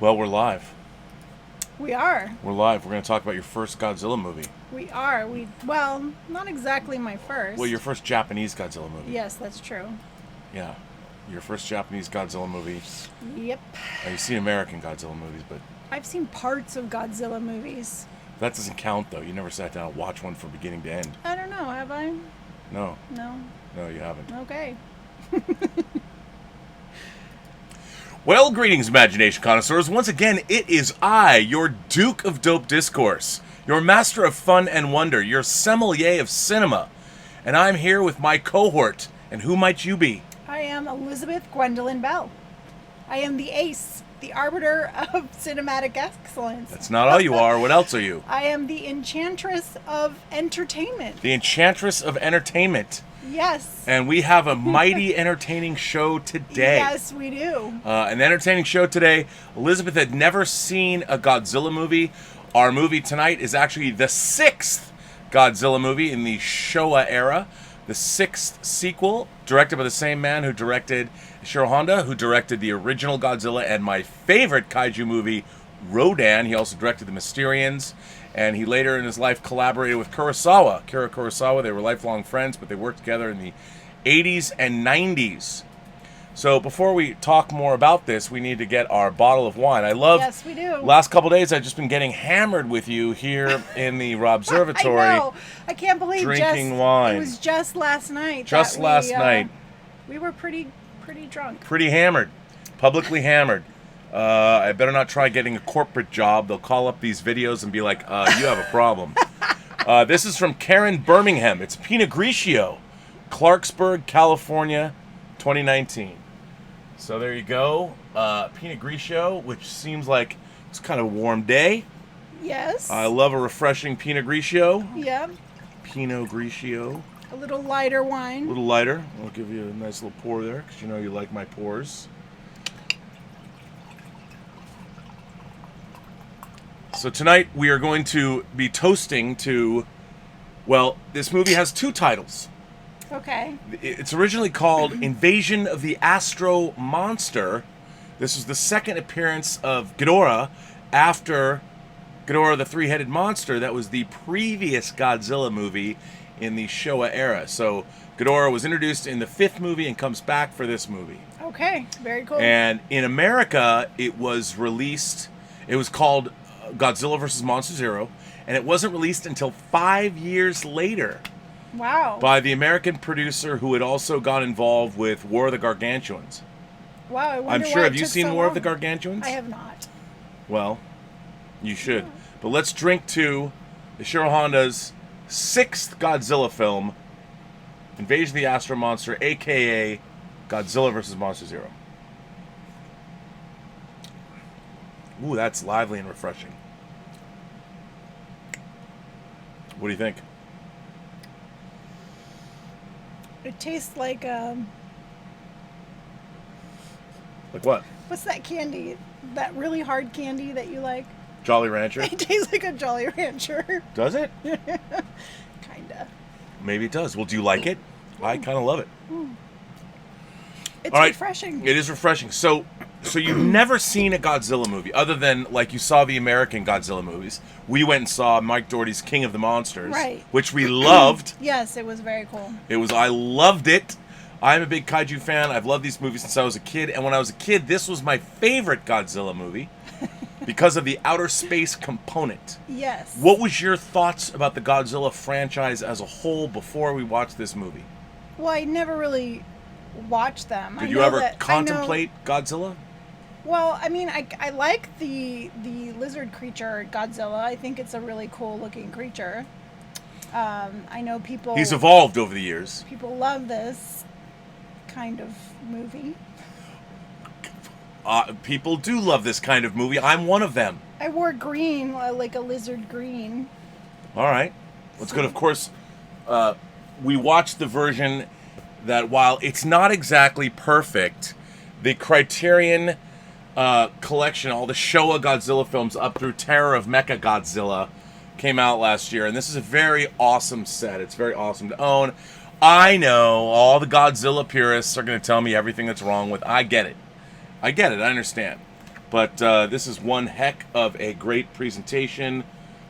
Well, we're live. We are. We're live. We're going to talk about your first Godzilla movie. We are. Well, not exactly my first. Well, your first Japanese Godzilla movie. Yes, that's true. Yeah. Your first Japanese Godzilla movie. Yep. You've seen American Godzilla movies, but... I've seen parts of Godzilla movies. That doesn't count, though. You never sat down and watched one from beginning to end. I don't know. Have I? No. No. No, you haven't. Okay. Well, greetings, imagination connoisseurs. Once again, it is I, your Duke of Dope Discourse, your master of fun and wonder, your sommelier of cinema. And I'm here with my cohort. And who might you be? I am Elizabeth Gwendolyn Bell. I am the ace, the arbiter of cinematic excellence. That's not all you are. What else are you? I am the enchantress of entertainment. The enchantress of entertainment. Yes. And we have a mighty entertaining show today. Yes, we do. An entertaining show today. Elizabeth had never seen a Godzilla movie. Our movie tonight is actually the 6th Godzilla movie in the Showa era. The 6th sequel, directed by the same man who directed Ishiro Honda, who directed the original Godzilla and my favorite kaiju movie, Rodan. He also directed The Mysterians, and he later in his life collaborated with Kira Kurosawa. They were lifelong friends, but they worked together in the 80s and 90s. So before we talk more about this, we need to get our bottle of wine. Yes, we do. Last couple days, I've just been getting hammered with you here in the Robservatory. I know. I can't believe drinking wine. It was just last night. Just last night. We were pretty drunk. Pretty hammered. Publicly hammered. I better not try getting a corporate job. They'll call up these videos and be like, you have a problem. This is from Karen Birmingham. It's Pinot Grigio, Clarksburg, California, 2019. So there you go. Pinot Grigio, which seems like it's kind of a warm day. Yes. I love a refreshing Pinot Grigio. Yeah. Pinot Grigio. A little lighter wine. A little lighter. I'll give you a nice little pour there, because you know you like my pours. So tonight we are going to be toasting to, well, this movie has 2 titles. Okay. It's originally called Invasion of the Astro Monster. This was the second appearance of Ghidorah after Ghidorah the Three-Headed Monster. That was the previous Godzilla movie in the Showa era. So Ghidorah was introduced in the 5th movie and comes back for this movie. Okay, very cool. And in America, it was released, it was called Godzilla vs. Monster Zero, and it wasn't released until 5 years later. Wow. By the American producer who had also got involved with War of the Gargantuans. Wow, I wonder I'm sure, why have it you took seen so War of long. the Gargantuans? I have not. Well, you should. But let's drink to Ishiro Honda's 6th Godzilla film, Invasion of the Astro Monster, a.k.a. Godzilla vs. Monster Zero. Ooh, that's lively and refreshing. What do you think? It tastes like Like what? what's that candy? That really hard candy that you like? Jolly Rancher? It tastes like a Jolly Rancher. Does it? Kinda. Maybe it does. Well, do you like it? I kind of love it. It's All right. refreshing. It is refreshing. So you've never seen a Godzilla movie, other than, like, you saw the American Godzilla movies. We went and saw Mike Dougherty's King of the Monsters. Right. Which we loved. Yes, it was very cool. I loved it. I'm a big kaiju fan. I've loved these movies since I was a kid. And when I was a kid, this was my favorite Godzilla movie because of the outer space component. Yes. What was your thoughts about the Godzilla franchise as a whole before we watched this movie? Well, I never really watched them. Did you ever contemplate Godzilla? Well, I mean, I like the lizard creature Godzilla. I think it's a really cool looking creature. I know people... He's evolved over the years. People love this kind of movie. People do love this kind of movie. I'm one of them. I wore green, like a lizard green. All right. That's good. Of course, we watched the version that, while it's not exactly perfect, the Criterion collection, all the Showa Godzilla films up through Terror of Mechagodzilla, came out last year. And this is a very awesome set. It's very awesome to own. I know all the Godzilla purists are going to tell me everything that's wrong with. I get it. I understand. But this is one heck of a great presentation,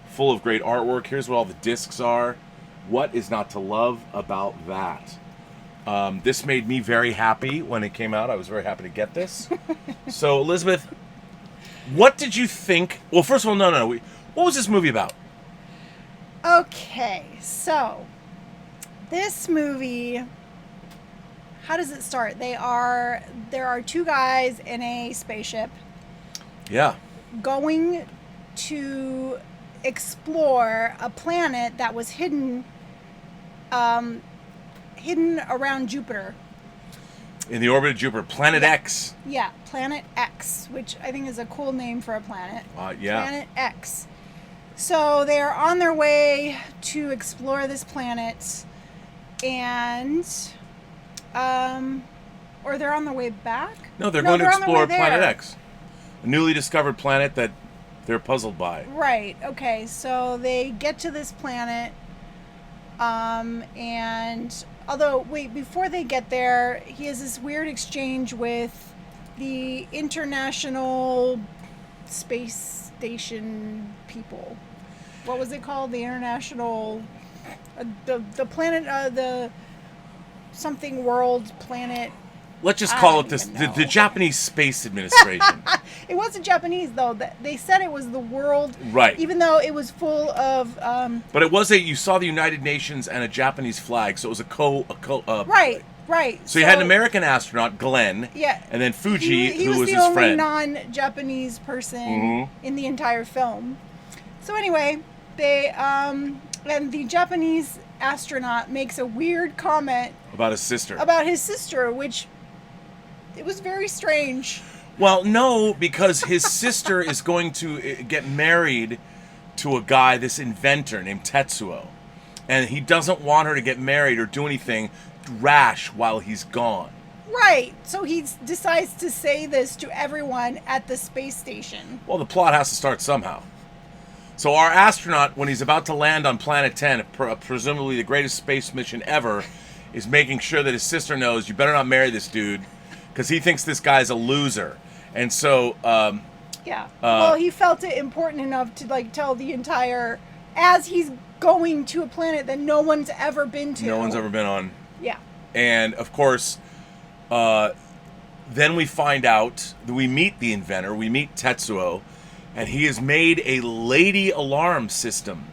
full of great artwork. Here's what all the discs are. What is not to love about that? This made me very happy when it came out. I was very happy to get this. So, Elizabeth, what did you think? Well, first of all, no. What was this movie about? Okay, so this movie, how does it start? There are two guys in a spaceship. Yeah. Going to explore a planet that was hidden around Jupiter. In the orbit of Jupiter, Planet X. Yeah, Planet X, which I think is a cool name for a planet. Yeah. Planet X. So they are on their way to explore this planet, and or they're on their way back? No, they're going to explore Planet X, a newly discovered planet that they're puzzled by. Right. Okay. So they get to this planet, and before they get there, he has this weird exchange with the International Space Station people. What was it called? The International, the planet, the something world planet. Let's just call it the Japanese Space Administration. It wasn't Japanese, though. They said it was the world. Right. Even though it was full of... but it was you saw the United Nations and a Japanese flag, so it was a Right. So you had an American astronaut, Glenn. Yeah. And then Fuji, who was his friend. He was the only non-Japanese person in the entire film. So anyway, and the Japanese astronaut makes a weird comment... About his sister, which... It was very strange. Well, no, because his sister is going to get married to a guy, this inventor named Tetsuo. And he doesn't want her to get married or do anything rash while he's gone. Right. So he decides to say this to everyone at the space station. Well, the plot has to start somehow. So our astronaut, when he's about to land on Planet 10, presumably the greatest space mission ever, is making sure that his sister knows, you better not marry this dude. Because he thinks this guy's a loser. And so... well, he felt it important enough to, tell the entire... As he's going to a planet that no one's ever been to. No one's ever been on. Yeah. And, of course, then we find out... We meet the inventor. We meet Tetsuo. And he has made a lady alarm system.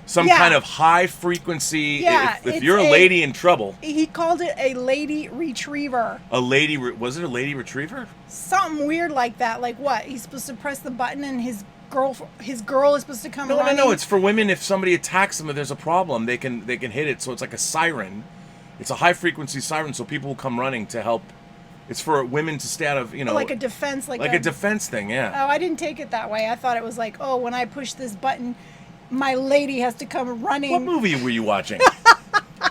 Some kind of high frequency. Yeah, if you're a lady in trouble. He called it a lady retriever. Was it a lady retriever? Something weird like that. Like what? He's supposed to press the button and his girl is supposed to come running? No. It's for women. If somebody attacks them, if there's a problem, they can hit it. So it's like a siren. It's a high frequency siren, so people will come running to help. It's for women to stay out of, like a defense, like a defense thing. Yeah. Oh, I didn't take it that way. I thought it was like, oh, when I push this button, my lady has to come running. What movie were you watching?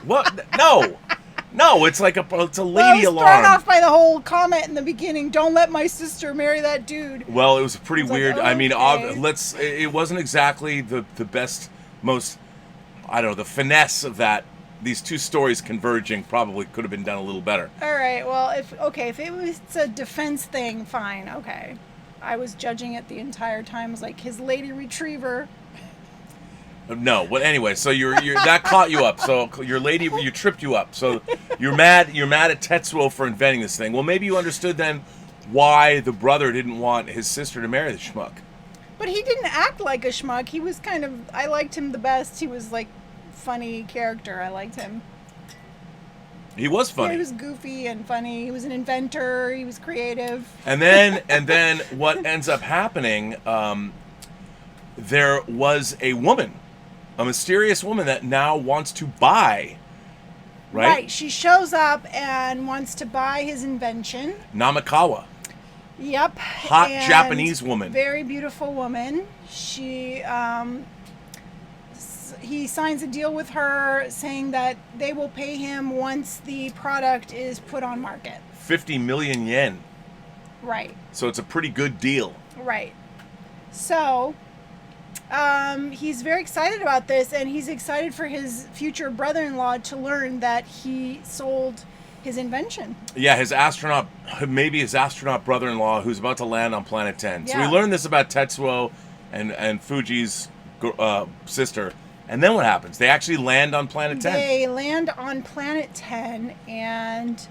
What? No, it's a lady alarm. I was thrown off by the whole comment in the beginning. Don't let my sister marry that dude. Well, it was pretty weird. Like, okay. I mean, it wasn't exactly the best, most, I don't know, the finesse of that. These two stories converging probably could have been done a little better. All right. Well, if it was a defense thing, fine. Okay. I was judging it the entire time. It was like his lady retriever. No, but anyway, so you're that caught you up. So you tripped you up. So you're mad at Tetsuo for inventing this thing. Well, maybe you understood then why the brother didn't want his sister to marry the schmuck. But he didn't act like a schmuck. He was I liked him the best. He was like funny character. I liked him. He was funny. Yeah, he was goofy and funny. He was an inventor. He was creative. And then what ends up happening? There was a woman, a mysterious woman that now wants to buy. Right. She shows up and wants to buy his invention. Namikawa. Yep. Hot Japanese woman. Very beautiful woman. He signs a deal with her saying that they will pay him once the product is put on market. 50 million yen. Right. So it's a pretty good deal. Right. So he's very excited about this, and he's excited for his future brother-in-law to learn that he sold his invention. Yeah, maybe his astronaut brother-in-law who's about to land on Planet 10. So we Yeah. learned this about Tetsuo and Fuji's sister. And then what happens? They actually land on Planet 10. They land on Planet 10, and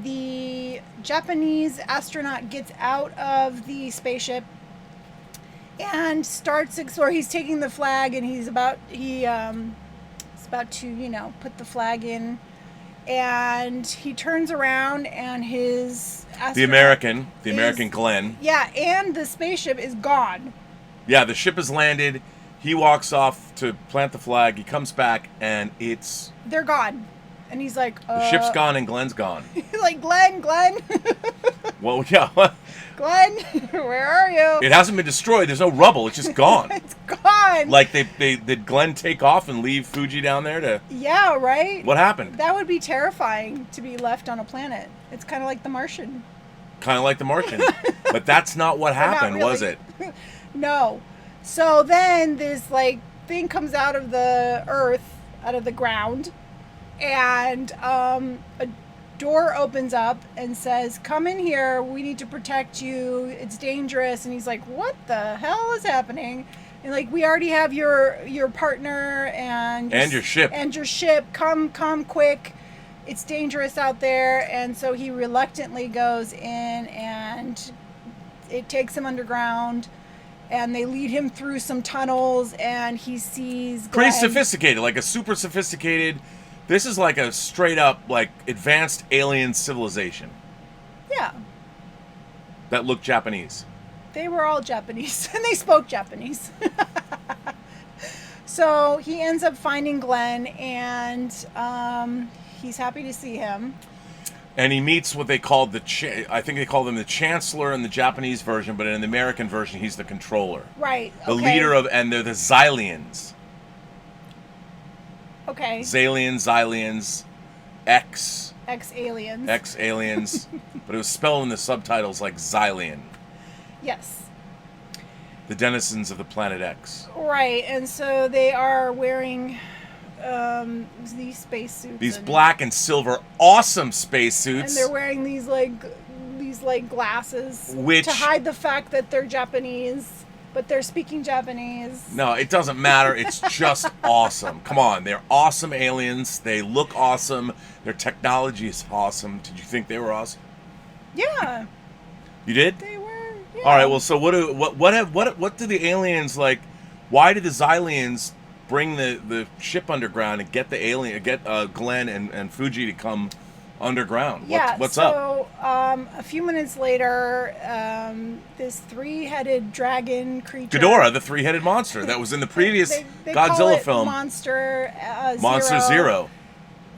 the Japanese astronaut gets out of the spaceship and starts exploring. He's taking the flag, and he's about to, put the flag in. And he turns around, and his astronaut The American Glenn. Yeah, and the spaceship is gone. Yeah, the ship has landed. He walks off to plant the flag. He comes back, and They're gone. And he's like, the ship's gone and Glenn's gone. He's like, Glenn. Well, yeah. Glenn, where are you? It hasn't been destroyed. There's no rubble. It's just gone. It's gone. Like, did Glenn take off and leave Fuji down there to... Yeah, right? What happened? That would be terrifying, to be left on a planet. It's kind of like The Martian. Kind of like The Martian. But that's not what happened, really. was it? No. So then this, thing comes out of the earth, out of the ground, and a door opens up and says, come in here, we need to protect you, it's dangerous. And he's like, what the hell is happening? And we already have your partner and your ship. Come quick, it's dangerous out there. And so he reluctantly goes in, and it takes him underground, and they lead him through some tunnels, and he sees Pretty Glenn. sophisticated, like a super sophisticated... This is like a straight up, advanced alien civilization Yeah. that looked Japanese. They were all Japanese, and they spoke Japanese. So he ends up finding Glenn, and he's happy to see him. And he meets what they called I think they call them the Chancellor in the Japanese version, but in the American version, he's the controller. Right. The okay. leader and they're the Xylians. Okay. Xylians, Ex-aliens. Ex-aliens. But it was spelled in the subtitles like Xylian. Yes. The denizens of the planet X. Right, and so they are wearing these spacesuits. These black and silver awesome spacesuits. And they're wearing these glasses Which... to hide the fact that they're Japanese. But they're speaking Japanese. No, it doesn't matter. It's just awesome. Come on. They're awesome aliens. They look awesome. Their technology is awesome. Did you think they were awesome? Yeah. You did? They were. Yeah. All right. Well, so what do the aliens like? Why did the Xylians bring the ship underground and get Glenn and Fuji to come underground? Yeah. What's up? So a few minutes later, this three-headed dragon creature, Ghidorah, the three-headed monster that was in the previous they Godzilla call it film, Monster Zero,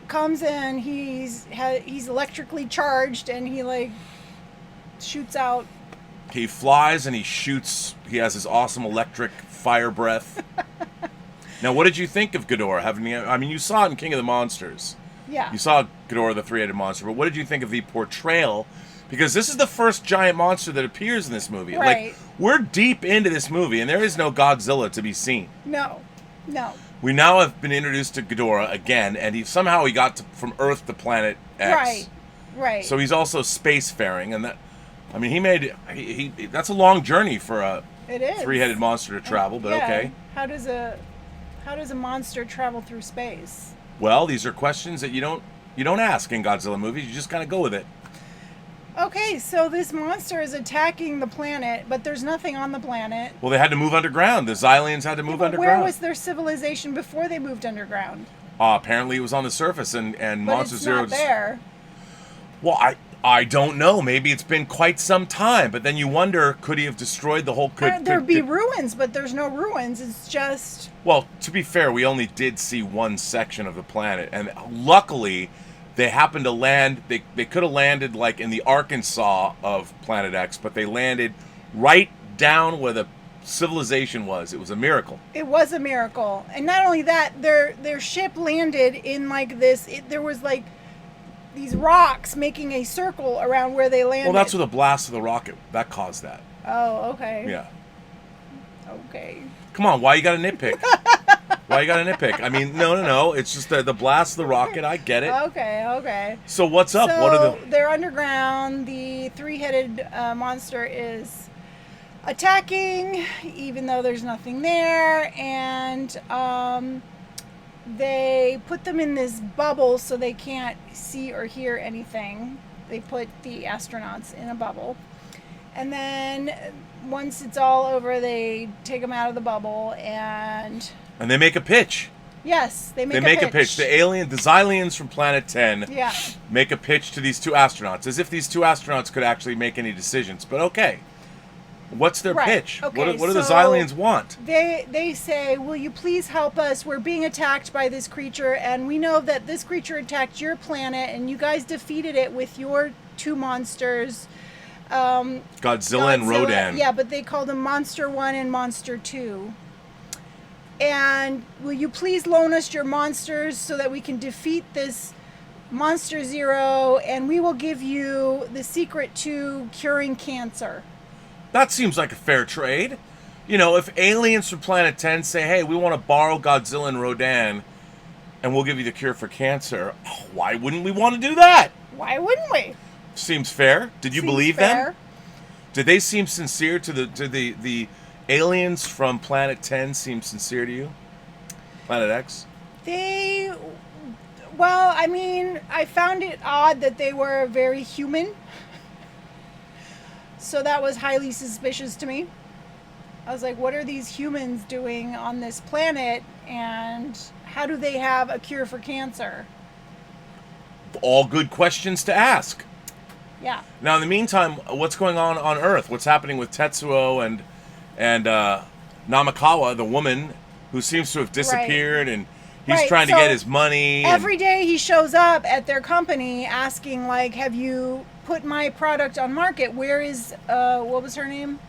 comes in. He's electrically charged, and he shoots out. He flies and he shoots. He has his awesome electric fire breath. Now, what did you think of Ghidorah? You saw it in King of the Monsters. Yeah. You saw Ghidorah, the three-headed monster, but what did you think of the portrayal? Because this is the first giant monster that appears in this movie. Right. We're deep into this movie, and there is no Godzilla to be seen. No. We now have been introduced to Ghidorah again, and he got from Earth to Planet X. Right. So he's also spacefaring, and that's a long journey for a It is. three-headed monster to travel, but yeah. okay. How does a monster travel through space? Well, these are questions that you don't ask in Godzilla movies. You just kind of go with it. Okay, so this monster is attacking the planet, but there's nothing on the planet. Well, they had to move underground. The Xylians had to move But underground. where was their civilization before they moved underground? Apparently, it was on the surface, and But Monster it's Zero. not there. Well, I don't know. Maybe it's been quite some time. But then you wonder, could he have destroyed the whole? There'd be ruins, but there's no ruins. It's just. Well, to be fair, we only did see one section of the planet, and luckily, they happened to land. They could have landed in the Arkansas of Planet X, but they landed right down where the civilization was. It was a miracle. It was a miracle, and not only that, their ship landed in this. There was these rocks making a circle around where they landed. Well, that's where the blast of the rocket that caused that. Oh, okay. Yeah. Okay. Come on, why you got to nitpick? Why you gotta nitpick? I mean, no. It's just the blast of the rocket. I get it. Okay. So what's up? So What are the... they're underground. The three-headed monster is attacking, even though there's nothing there, and they put them in this bubble so they can't see or hear anything. They put the astronauts in a bubble, and then once it's all over, they take them out of the bubble and they make a pitch. Yes, they make a pitch. The Xylians from Planet 10 make a pitch to these two astronauts, as if these two astronauts could actually make any decisions. But okay, what's their pitch? Okay, what do the Xylians want? They say, will you please help us? We're being attacked by this creature, and we know that this creature attacked your planet, and you guys defeated it with your two monsters. Godzilla and Rodan. Yeah, but they call them Monster 1 and Monster 2. And will you please loan us your monsters so that we can defeat this Monster Zero, and we will give you the secret to curing cancer. That seems like a fair trade. You know, if aliens from Planet 10 say, hey, we want to borrow Godzilla and Rodan, and we'll give you the cure for cancer, why wouldn't we want to do that? Why wouldn't we? Seems fair. Did you believe them? Did they seem sincere to the aliens from Planet 10 seem sincere to you? Planet X? Well, I mean, I found it odd that they were very human. So that was highly suspicious to me. I was like, what are these humans doing on this planet, and how do they have a cure for cancer? All good questions to ask. Yeah. Now, in the meantime, what's going on Earth? What's happening with Tetsuo and Namakawa, the woman who seems to have disappeared, and he's trying to get his money. Every day he shows up at their company asking, like, have you put my product on market? Where is, what was her name?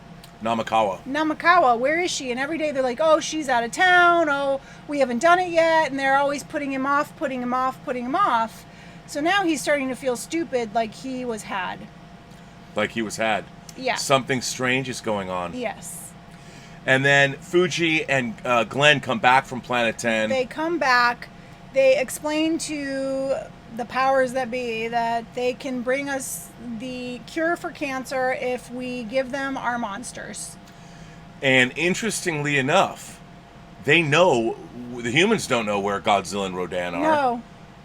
Namakawa, where is she? And every day they're like, oh, she's out of town. Oh, we haven't done it yet. And they're always putting him off. So now he's starting to feel stupid, like he was had. Yeah. Something strange is going on. Yes. And then Fuji and Glenn come back from Planet 10. They come back. They explain to the powers that be that they can bring us the cure for cancer if we give them our monsters. And interestingly enough, they know, the humans don't know where Godzilla and Rodan are. No.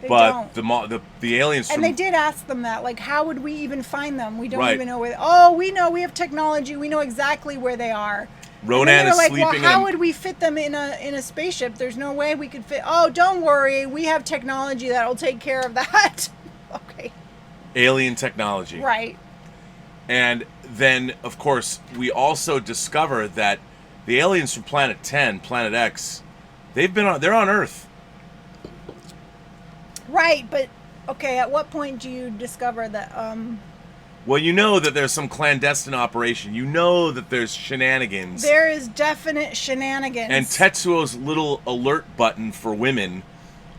But the aliens and they did ask them that, like, how would we even find them? We don't even know where. Oh, we know, we have technology. We know exactly where they are. Rodan is sleeping. Well, how would we fit them in a spaceship? There's no way we could fit. Oh, don't worry, we have technology that'll take care of that. Okay. Alien technology. Right. And then, of course, we also discover that the aliens from Planet 10, Planet X, they're on Earth. Right, but okay, at what point do you discover that Well, you know that there's some clandestine operation. You know that there's shenanigans. There is definite shenanigans. And Tetsuo's little alert button for women,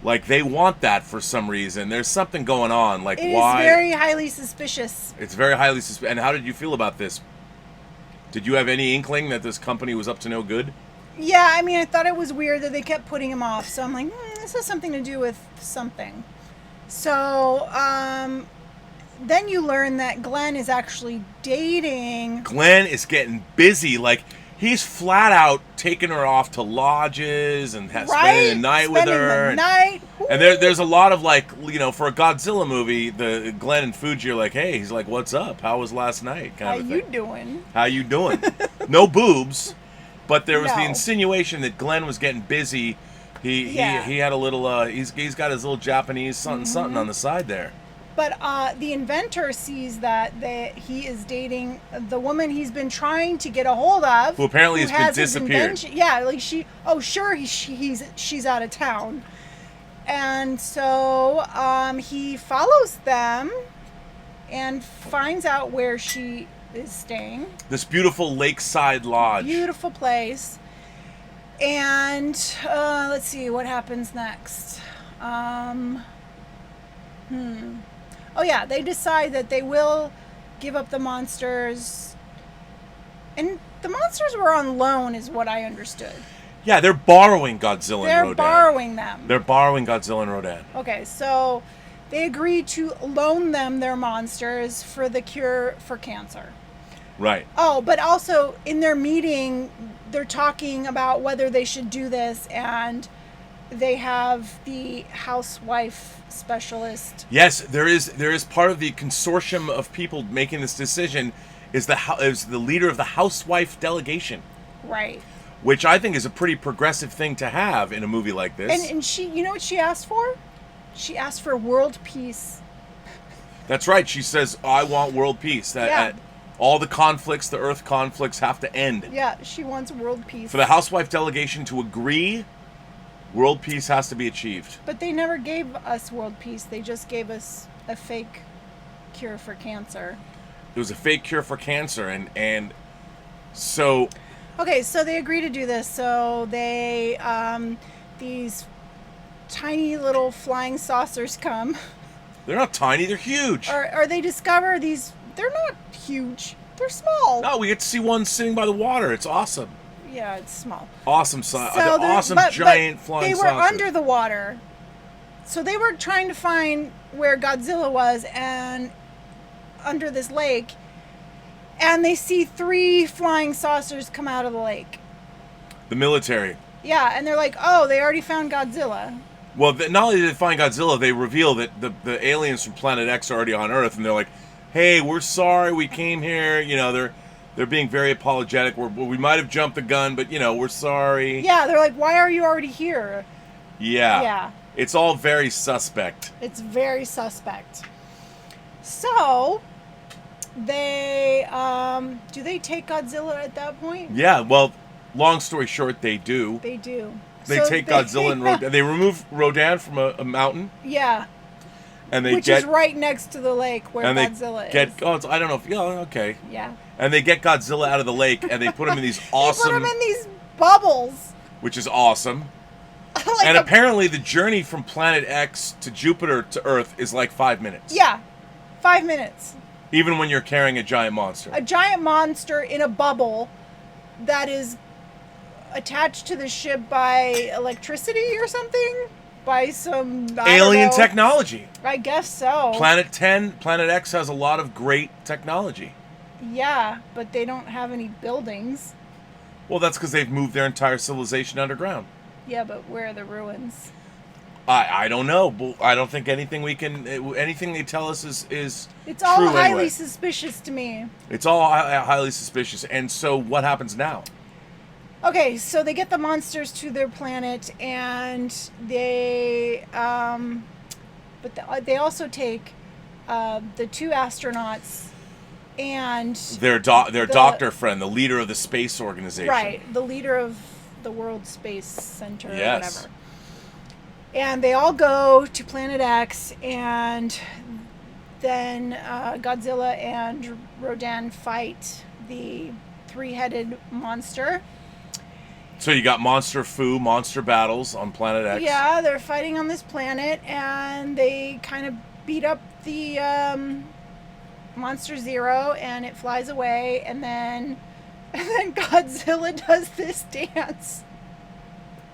like, they want that for some reason. There's something going on. Like, why? It's very highly suspicious. It's very highly suspicious. And how did you feel about this? Did you have any inkling that this company was up to no good? Yeah, I mean, I thought it was weird that they kept putting him off. So I'm like, this has something to do with something. So, then you learn that Glenn is actually dating. Glenn is getting busy. Like, he's flat out taking her off to lodges and spending the night with her. And there's a lot of, like, you know, for a Godzilla movie, the Glenn and Fuji are like, hey, he's like, what's up? How was last night? Kind of thing. How you doing? No boobs. But there was the insinuation that Glenn was getting busy. He had a little, he's got his little Japanese something on the side there. But the inventor sees that he is dating the woman he's been trying to get a hold of. Who apparently has been disappeared. Yeah, like she's out of town. And so he follows them and finds out where she is staying. This beautiful lakeside lodge. Beautiful place. And let's see what happens next. Oh yeah, they decide that they will give up the monsters. And the monsters were on loan is what I understood. Yeah, they're borrowing Godzilla and Rodan. They're borrowing them. They're borrowing Godzilla and Rodan. Okay, so they agreed to loan them their monsters for the cure for cancer. Right. Oh, but also in their meeting, they're talking about whether they should do this, and they have the housewife specialist. Yes, there is part of the consortium of people making this decision is the leader of the housewife delegation. Right. Which I think is a pretty progressive thing to have in a movie like this. And she, you know what she asked for? She asked for world peace. That's right. She says, I want world peace. That all the conflicts, the Earth conflicts, have to end. Yeah, she wants world peace. For the housewife delegation to agree, world peace has to be achieved. But they never gave us world peace. They just gave us a fake cure for cancer. It was a fake cure for cancer, and so... Okay, so they agree to do this. So they, these tiny little flying saucers come. They're not tiny, they're huge. Or they discover these, they're not huge. They're small. No, we get to see one sitting by the water. It's awesome. Yeah, it's small. Awesome giant flying They were saucers. under the water. So they were trying to find where Godzilla was and under this lake. And they see 3 flying saucers come out of the lake. The military. Yeah, and they're like, oh, they already found Godzilla. Well, not only did they find Godzilla, they reveal that the aliens from Planet X are already on Earth, and they're like, hey, we're sorry we came here. You know, they're being very apologetic. We might have jumped the gun, but, you know, we're sorry. Yeah, they're like, why are you already here? Yeah. Yeah. It's all very suspect. It's very suspect. So... They, do they take Godzilla at that point? Yeah, well, long story short, they do. They do. They take Godzilla and Rodan. They remove Rodan from a mountain. Yeah. And they Which is right next to the lake where Godzilla is. I don't know if, okay. Yeah. And they get Godzilla out of the lake, and they put him in these awesome... They put him in these bubbles. Which is awesome. And apparently the journey from Planet X to Jupiter to Earth is like 5 minutes. Yeah. 5 minutes. Even when you're carrying a giant monster. A giant monster in a bubble that is attached to the ship by electricity or something? By some... alien technology. I guess so. Planet X has a lot of great technology. Yeah, but they don't have any buildings. Well, that's because they've moved their entire civilization underground. Yeah, but where are the ruins? I don't know. But I don't think anything they tell us is it's all true highly anyway. Suspicious to me. It's all highly suspicious. And so what happens now? Okay, so they get the monsters to their planet, and they they also take the 2 astronauts and their doctor friend, the leader of the space organization. Right, the leader of the World Space Center or Yes. whatever. And they all go to Planet X, and then Godzilla and Rodan fight the 3-headed monster. So you got monster battles on Planet X. Yeah, they're fighting on this planet, and they kind of beat up the Monster Zero, and it flies away, and then Godzilla does this dance,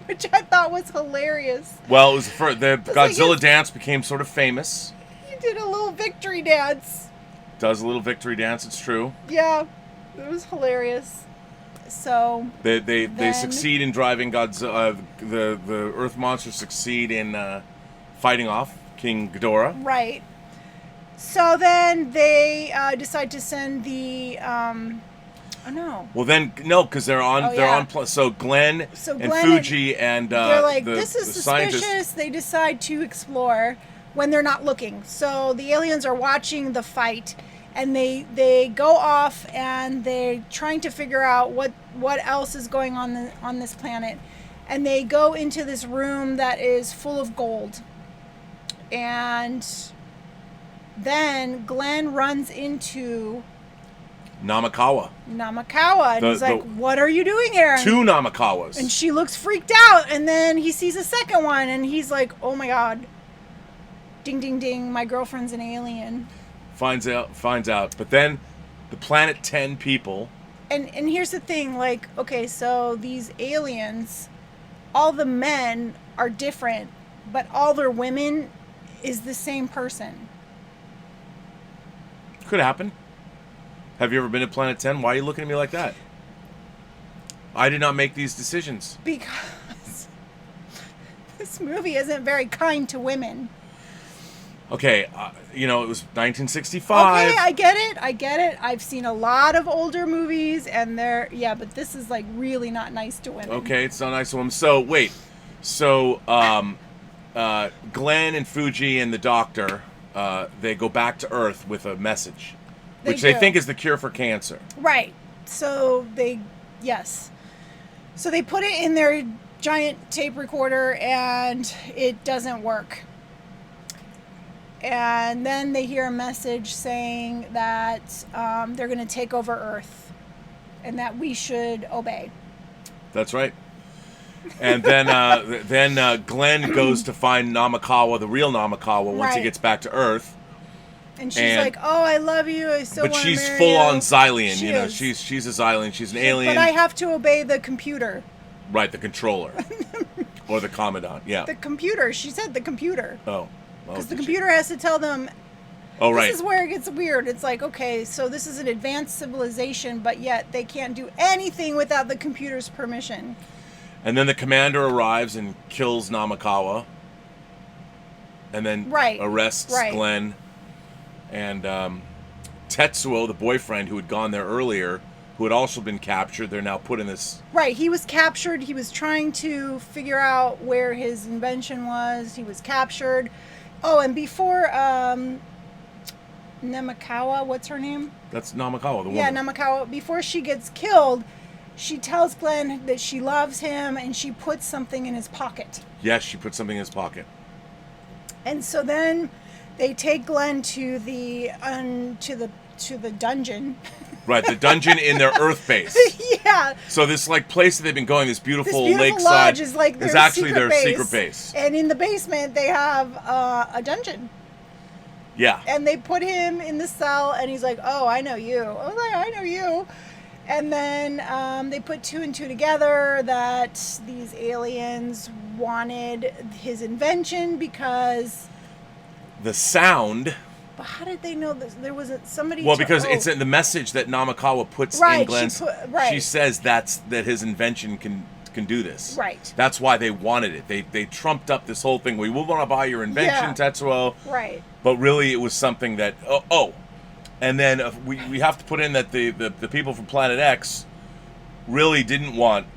which I thought was hilarious. Well, it was the Godzilla like dance became sort of famous. He did a little victory dance. Does a little victory dance, it's true. Yeah, it was hilarious. So they succeed in driving Godzilla. The Earth monsters succeed in fighting off King Ghidorah. Right. So then they decide to send the. Oh no. Well then no, because they're on. So Glenn and Fuji and they're like, this is suspicious. Scientists. They decide to explore when they're not looking. So the aliens are watching the fight, and they go off and they're trying to figure out what else is going on this planet, and they go into this room that is full of gold, and then Glenn runs into Namakawa. And he's like, what are you doing here? 2 Namakawas. And she looks freaked out, and then he sees a second one, and he's like, oh my god. Ding, ding, ding, my girlfriend's an alien. Finds out. But then the Planet 10 people... And here's the thing, like, okay, so these aliens all the men are different, but all their women is the same person. Could happen. Have you ever been to Planet 10? Why are you looking at me like that? I did not make these decisions. Because this movie isn't very kind to women. Okay, it was 1965. Okay, I get it. I've seen a lot of older movies, and but this is like really not nice to women. Okay, it's not nice to women. So, wait. So, Glenn and Fuji and the doctor, they go back to Earth with a message, which they think is the cure for cancer. Right. So So they put it in their giant tape recorder, and it doesn't work. And then they hear a message saying that they're going to take over Earth and that we should obey. That's right. And then Glenn goes to find Namakawa, the real Namakawa, once he gets back to Earth. And she's like, "Oh, I love you. I so want to marry you." But she's full on Xylian. She's a Xylian. She's an alien. But I have to obey the computer. Right, the controller. Or the commandant, yeah. The computer. She said the computer. Oh. Because the computer has to tell them. Oh, right. This is where it gets weird. It's like, okay, so this is an advanced civilization, but yet they can't do anything without the computer's permission. And then the commander arrives and kills Namakawa. And then arrests Glenn. And Tetsuo, the boyfriend who had gone there earlier, who had also been captured, they're now put in this... Right, he was captured. He was trying to figure out where his invention was. He was captured. Oh, and before Namakawa, what's her name? That's Namakawa, the woman. Yeah, Namakawa. Before she gets killed, she tells Glenn that she loves him, and she puts something in his pocket. Yes, she put something in his pocket. And so then they take Glenn to the dungeon. Right, the dungeon in their Earth base. Yeah. So this place that they've been going, this beautiful lakeside, lodge is like is actually their secret base. And in the basement they have a dungeon. Yeah. And they put him in the cell, and he's like, "Oh, I know you." I was like, "I know you." And then they put two and two together that these aliens wanted his invention because the sound. But how did they know this? There wasn't somebody. Well, because it's in the message that Namakawa puts in Glenn's. She says that his invention can do this. Right. That's why they wanted it. They trumped up this whole thing. We will want to buy your invention, Tetsuo. Right. But really, it was something that and then we have to put in that the people from Planet X really didn't want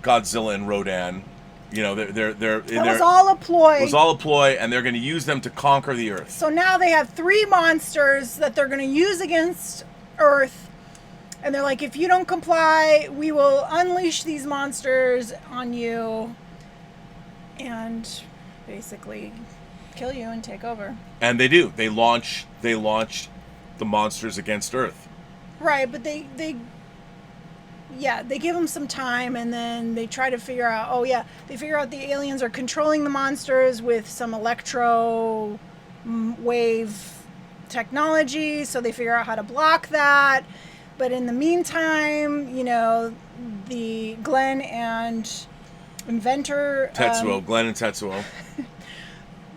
Godzilla and Rodan. It was all a ploy. It was all a ploy, and they're going to use them to conquer the Earth. So now they have 3 monsters that they're going to use against Earth. And they're like, if you don't comply, we will unleash these monsters on you and basically kill you and take over. And they do. They launch the monsters against Earth. Right, but they give them some time, and then they try to figure out, they figure out the aliens are controlling the monsters with some electro wave technology, so they figure out how to block that. But in the meantime, the Glenn and inventor... Tetsuo, Glenn and Tetsuo.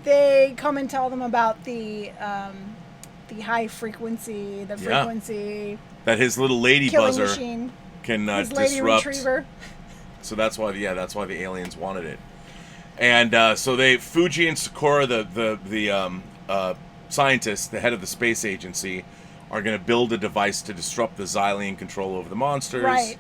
They come and tell them about the high frequency, frequency... That his little lady buzzer... machine. Can his lady disrupt. Retriever. So that's why the aliens wanted it. And so Fuji and Sakura, the scientists, the head of the space agency, are going to build a device to disrupt the Xylian control over the monsters. Right.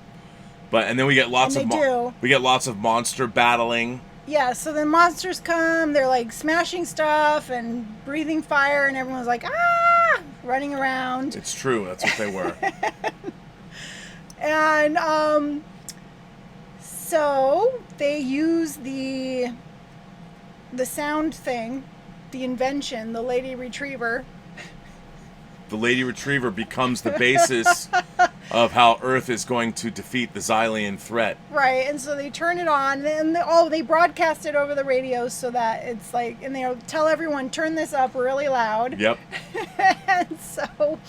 And then we get lots of monster battling. Yeah, so the monsters come, they're like smashing stuff and breathing fire, and everyone's like, ah, running around. It's true, that's what they were. And so they use the sound thing, the invention, the lady retriever. The lady retriever becomes the basis of how Earth is going to defeat the Xylian threat. Right, and so they turn it on, and they broadcast it over the radio so that it's like, and they tell everyone, turn this up really loud. Yep. And so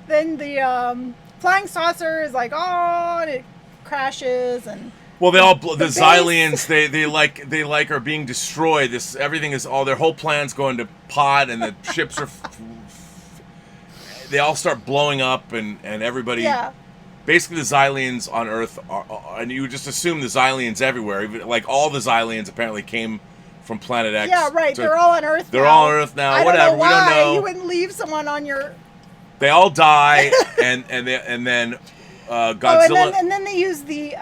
then the flying saucer is like, oh, and it crashes, and Well, the base. Xylians they like are being destroyed. Everything is all their whole plan's going to pot, and the ships are. They all start blowing up, and everybody. Yeah. Basically, the Xylians on Earth are, and you would just assume the Xylians everywhere. Even, like all the Xylians apparently came from Planet X. Yeah, right. They're all on Earth. They're all on Earth now. I Whatever. Don't know why we don't know. You wouldn't leave someone on your. They all die, and then Godzilla. Oh, and then they use the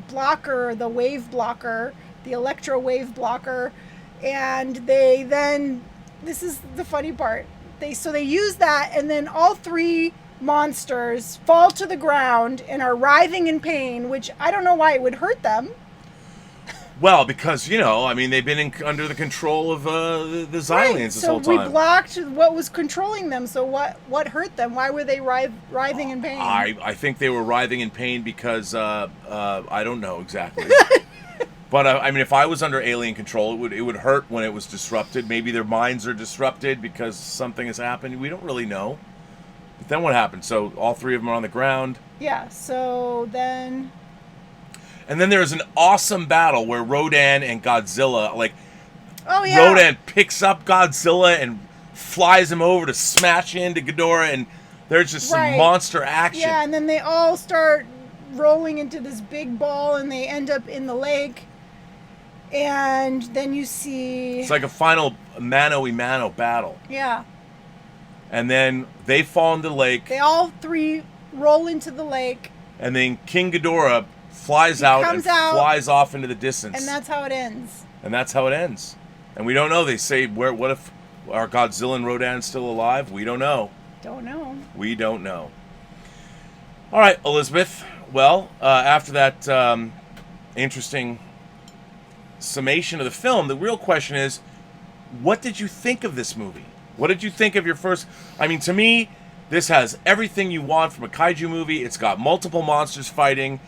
blocker, the wave blocker, the electro wave blocker, and they then. This is the funny part. They use that, and then all three monsters fall to the ground and are writhing in pain, which I don't know why it would hurt them. Well, because I mean, they've been under the control of the Xylians this whole time. So we blocked what was controlling them. So what hurt them? Why were they writhing in pain? I think they were writhing in pain because I don't know exactly. But I mean, if I was under alien control, it would hurt when it was disrupted. Maybe their minds are disrupted because something has happened. We don't really know. But then what happened? So all three of them are on the ground. Yeah. So then. And then there's an awesome battle where Rodan and Godzilla, oh yeah, Rodan picks up Godzilla and flies him over to smash into Ghidorah, and there's just some monster action. Yeah, and then they all start rolling into this big ball, and they end up in the lake. And then you see... It's like a final mano-a-mano battle. Yeah. And then they fall into the lake. They all three roll into the lake. And then King Ghidorah flies out flies off into the distance. And that's how it ends. And we don't know. They say, what if are Godzilla and Rodan still alive? We don't know. We don't know. All right, Elizabeth. Well, after that interesting summation of the film, the real question is, what did you think of this movie? What did you think of your first... I mean, to me, this has everything you want from a kaiju movie. It's got multiple monsters fighting.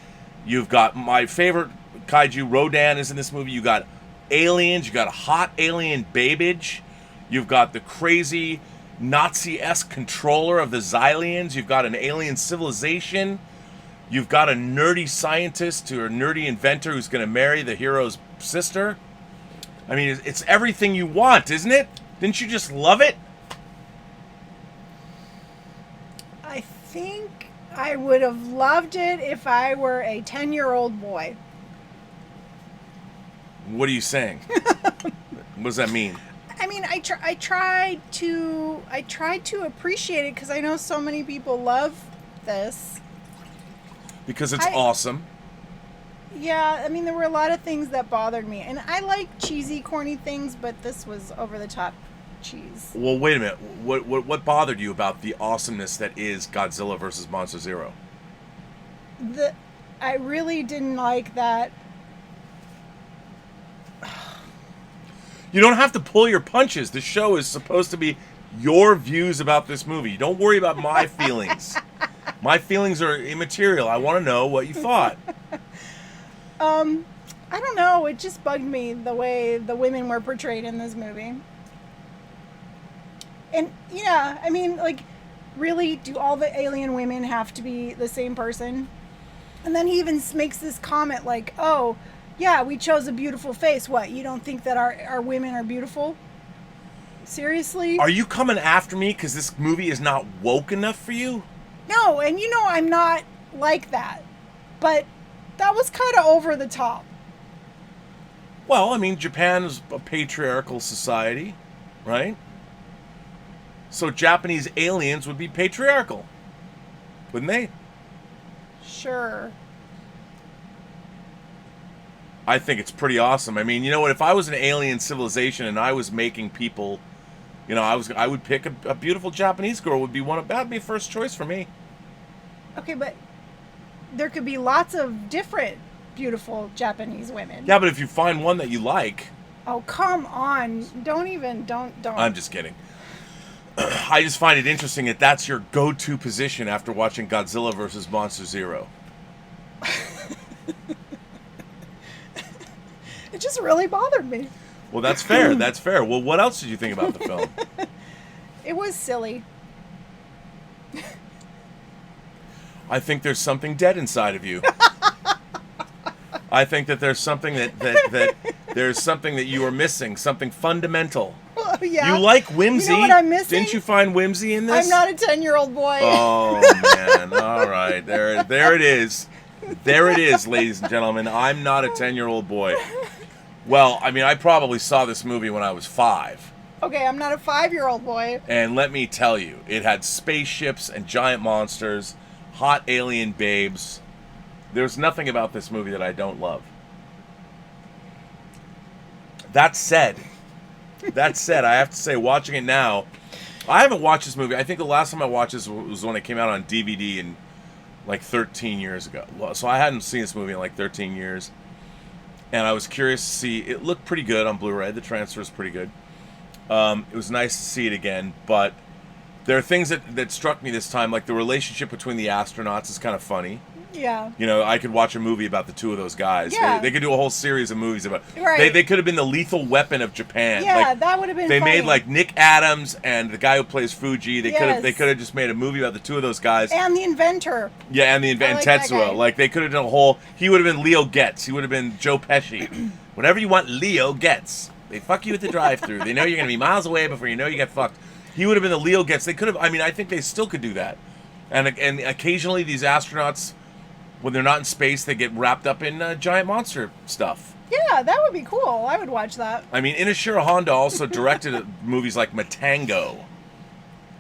You've got my favorite kaiju, Rodan, is in this movie. You got aliens. You got a hot alien babbage. You've got the crazy Nazi-esque controller of the Xylians. You've got an alien civilization. You've got a nerdy scientist or a nerdy inventor who's going to marry the hero's sister. I mean, it's everything you want, isn't it? Didn't you just love it? I think I would have loved it if I were a 10-year-old boy. What are you saying? What does that mean? I mean, I tried to appreciate it because I know so many people love this. Because it's awesome. Yeah, I mean, there were a lot of things that bothered me. And I like cheesy, corny things, but this was over-the-top cheese. Well, wait a minute. What bothered you about the awesomeness that is Godzilla versus Monster Zero? I really didn't like that. You don't have to pull your punches. The show is supposed to be your views about this movie. Don't worry about my feelings. My feelings are immaterial. I want to know what you thought. I don't know. It just bugged me the way the women were portrayed in this movie. And, yeah, I mean, like, really, do all the alien women have to be the same person? And then he even makes this comment like, oh, yeah, we chose a beautiful face. What, you don't think that our women are beautiful? Seriously? Are you coming after me because this movie is not woke enough for you? No, and I'm not like that. But that was kind of over the top. Well, I mean, Japan is a patriarchal society, right? So Japanese aliens would be patriarchal, wouldn't they? Sure. I think it's pretty awesome. I mean, you know what? If I was an alien civilization and I was making people, I would pick a beautiful Japanese girl. That'd be a first choice for me. Okay, but there could be lots of different beautiful Japanese women. Yeah, but if you find one that you like. Oh, come on! Don't. I'm just kidding. I just find it interesting that that's your go-to position after watching Godzilla versus Monster Zero. It just really bothered me. Well, that's fair. That's fair. Well, what else did you think about the film? It was silly. I think there's something dead inside of you. I think that there's something that there's something that you are missing, something fundamental. Oh, yeah. You like whimsy. You know what I'm missing? Didn't you find whimsy in this? I'm not a 10-year-old boy. Oh man! All right, there it is. There it is, ladies and gentlemen. I'm not a 10-year-old boy. Well, I mean, I probably saw this movie when I was 5. Okay, I'm not a 5-year-old boy. And let me tell you, it had spaceships and giant monsters, hot alien babes. There's nothing about this movie that I don't love. That said, I have to say, watching it now, I haven't watched this movie. I think the last time I watched this was when it came out on DVD in like 13 years ago. So I hadn't seen this movie in like 13 years. And I was curious to see, it looked pretty good on Blu-ray. The transfer is pretty good. It was nice to see it again, but there are things that struck me this time, like the relationship between the astronauts is kind of funny. Yeah. You know, I could watch a movie about the two of those guys. Yeah. They could do a whole series of movies about. Right. They could have been the lethal weapon of Japan. Yeah, like, that would have been. They funny. made like Nick Adams and the guy who plays Fuji. They Yes. could have just made a movie about the two of those guys. And the inventor. Yeah, and like that Tetsuo. guy. Like they could have done a whole. He would have been Leo Getz. He would have been Joe Pesci. Whatever you want, Leo Getz. They fuck you at the drive-thru. They know you're gonna be miles away before you know you get fucked. He would have been the Leo Getz. They could have. I mean, I think they still could do that. And occasionally these astronauts, when they're not in space, they get wrapped up in giant monster stuff. Yeah, that would be cool. I would watch that. I mean, Ishiro Honda also directed movies like Matango.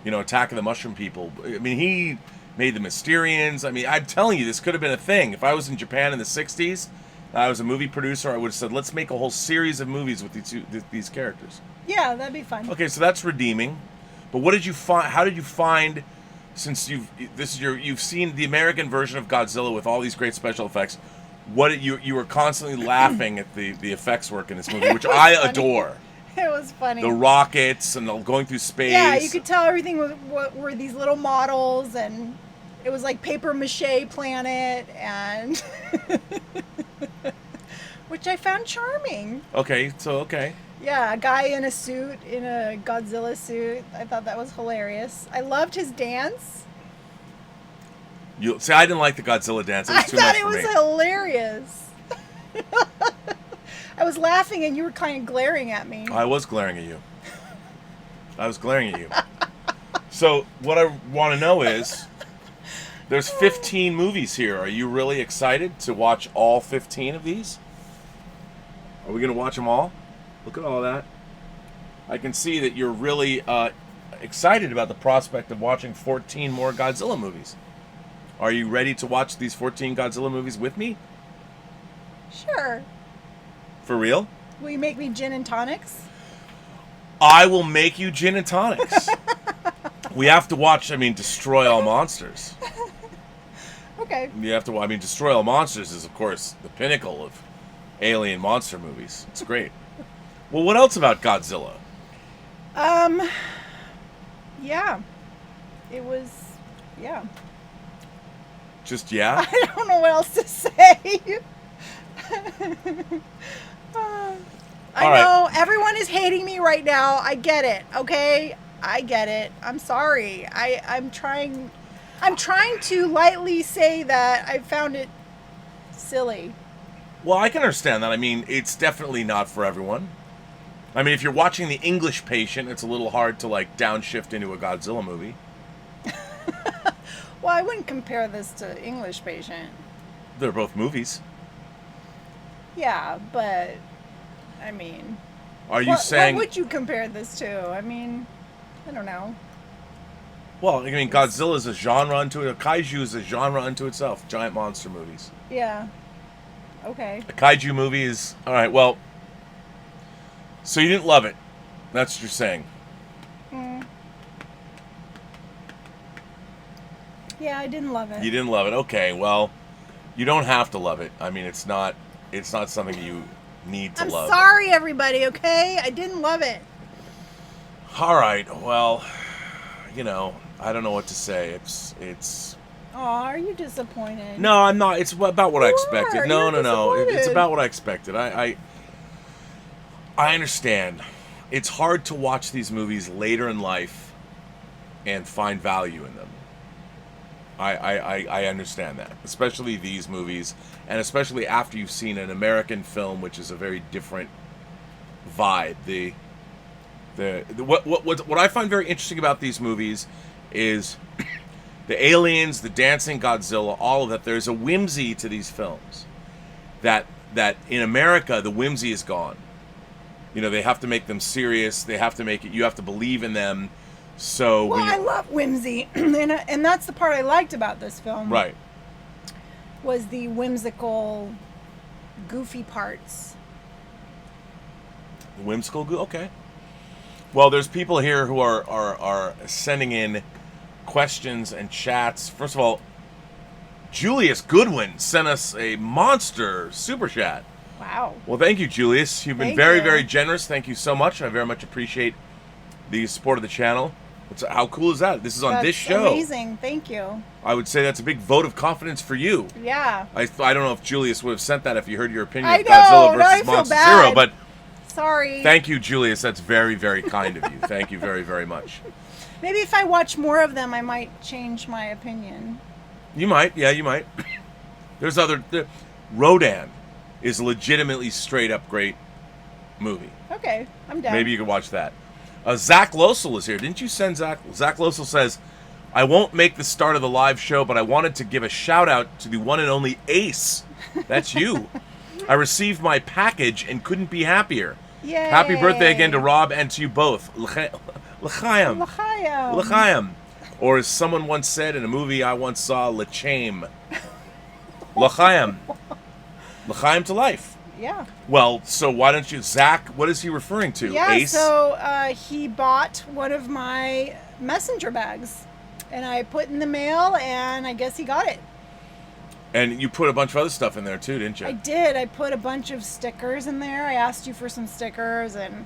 You know, Attack of the Mushroom People. I mean, he made the Mysterians. I mean, I'm telling you, this could have been a thing. If I was in Japan in the 60s, I was a movie producer, I would have said, let's make a whole series of movies with these characters. Yeah, that'd be fun. Okay, so that's redeeming. But what did you find? How did you find, since you've seen the American version of Godzilla with all these great special effects, you were constantly laughing at the effects work in this movie, which I adore. It was funny. The rockets and going through space. Yeah, you could tell everything were these little models, and it was like paper mache planet, and which I found charming. Okay, so okay. Yeah, a guy in a suit, in a Godzilla suit. I thought that was hilarious. I loved his dance. You see, I didn't like the Godzilla dance. It was too much for me. I thought it was hilarious. I was laughing, and you were kind of glaring at me. I was glaring at you. So what I want to know is, there's 15 movies here. Are you really excited to watch all 15 of these? Are we going to watch them all? Look at all that. I can see that you're really excited about the prospect of watching 14 more Godzilla movies. Are you ready to watch these 14 Godzilla movies with me? Sure. For real? Will you make me gin and tonics? I will make you gin and tonics. We have to watch, Destroy All Monsters. Okay. You have to, Destroy All Monsters is, of course, the pinnacle of alien monster movies. It's great. Well, what else about Godzilla? Yeah. It was, yeah. Just yeah? I don't know what else to say. I know everyone is hating me right now. I get it, okay? I get it. I'm sorry. I'm trying to lightly say that I found it silly. Well, I can understand that. It's definitely not for everyone. If you're watching The English Patient, it's a little hard to, downshift into a Godzilla movie. Well, I wouldn't compare this to English Patient. They're both movies. Yeah, but, Are you saying... What would you compare this to? I don't know. Well, Godzilla is a genre unto it. A kaiju is a genre unto itself. Giant monster movies. Yeah. Okay. A kaiju movie is... Alright, well... So you didn't love it. That's what you're saying. Yeah, I didn't love it. You didn't love it. Okay, well... You don't have to love it. It's not something you need to love. I'm sorry, everybody, okay? I didn't love it. Alright, well... I don't know what to say. It's... Oh, are you disappointed? No, I'm not. It's about what I expected. No. disappointed. It's about what I expected. I understand. It's hard to watch these movies later in life and find value in them. I understand that, especially these movies, and especially after you've seen an American film, which is a very different vibe. What I find very interesting about these movies is the aliens, the dancing Godzilla, all of that. There's a whimsy to these films that in America the whimsy is gone. You know, they have to make them serious. They have to make it. You have to believe in them. So well, I love whimsy, and that's the part I liked about this film. Right. Was the whimsical, goofy parts. Whimsical, okay. Well, there's people here who are sending in questions and chats. First of all, Julius Goodwin sent us a monster super chat. Wow. Well, thank you, Julius. You've been very, very generous. Thank you so much. I very much appreciate the support of the channel. How cool is that? This is on this show. That's amazing. Thank you. I would say that's a big vote of confidence for you. Yeah. I don't know if Julius would have sent that if you heard your opinion of Godzilla versus Monster Zero, but sorry. Thank you, Julius. That's very, very kind of you. Thank you very, very much. Maybe if I watch more of them, I might change my opinion. You might. Yeah, you might. There's Rodan is a legitimately straight up great movie. Okay, I'm down. Maybe you could watch that. Zach Losel is here. Didn't you send Zach? Zach Losel says, I won't make the start of the live show, but I wanted to give a shout out to the one and only Ace. That's you. I received my package and couldn't be happier. Yay. Happy birthday again to Rob and to you both. L'chaim. L'chaim. Or as someone once said in a movie I once saw, L'chaim. L'chaim. L'chaim to life. Yeah. Well, so why don't you, Zach, what is he referring to? Yeah, Ace? so he bought one of my messenger bags. And I put in the mail, and I guess he got it. And you put a bunch of other stuff in there, too, didn't you? I did. I put a bunch of stickers in there. I asked you for some stickers and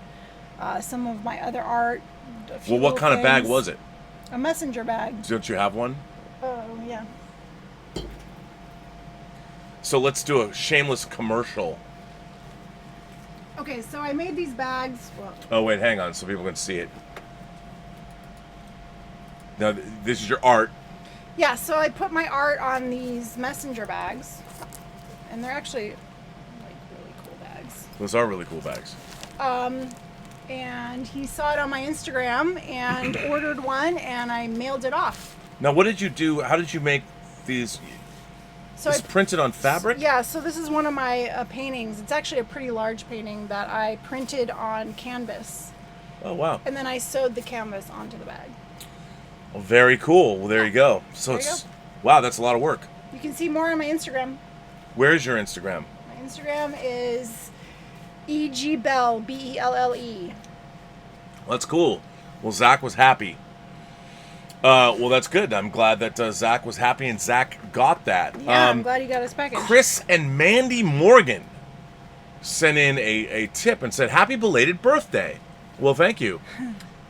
some of my other art. Well, what kind of bag was it? A messenger bag. Don't you have one? Oh, yeah. So let's do a shameless commercial. Okay, so I made these bags. Well, oh, wait, hang on so people can see it. Now, this is your art. Yeah, so I put my art on these messenger bags. And they're actually, like, really cool bags. Those are really cool bags. And he saw it on my Instagram and ordered one, and I mailed it off. Now, what did you do? How did you make these? So it's printed on fabric? Yeah, so this is one of my paintings. It's actually a pretty large painting that I printed on canvas. Oh, wow. And then I sewed the canvas onto the bag. Well, very cool. Well, there you go. So wow, that's a lot of work. You can see more on my Instagram. Where's your Instagram? My Instagram is EGBelle, BELLE. That's cool. Well, Zach was happy. Well, that's good. I'm glad that Zach was happy and Zach got that. Yeah, I'm glad he got his package. Chris and Mandy Morgan sent in a tip and said, happy belated birthday. Well, thank you.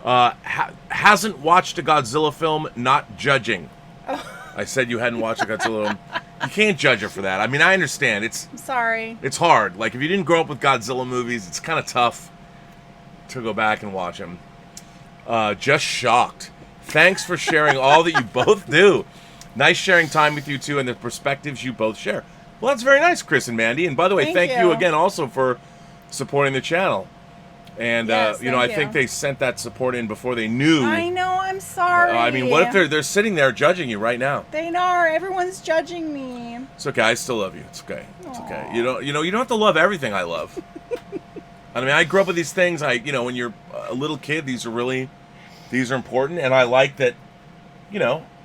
Hasn't watched a Godzilla film, not judging. Oh. I said you hadn't watched a Godzilla film. You can't judge her for that. I mean, I understand. I'm sorry. It's hard. Like, if you didn't grow up with Godzilla movies, it's kind of tough to go back and watch them. Just shocked. Thanks for sharing all that you both do. Nice sharing time with you two and the perspectives you both share. Well, that's very nice, Chris and Mandy. And by the way, thank you again also for supporting the channel. And, yes, I think they sent that support in before they knew. I know, I'm sorry. I mean, what if they're sitting there judging you right now? They are. Everyone's judging me. It's okay. I still love you. It's okay. It's Aww. okay. You don't have to love everything I love. I mean, I grew up with these things. When you're a little kid, these are important. And I like that,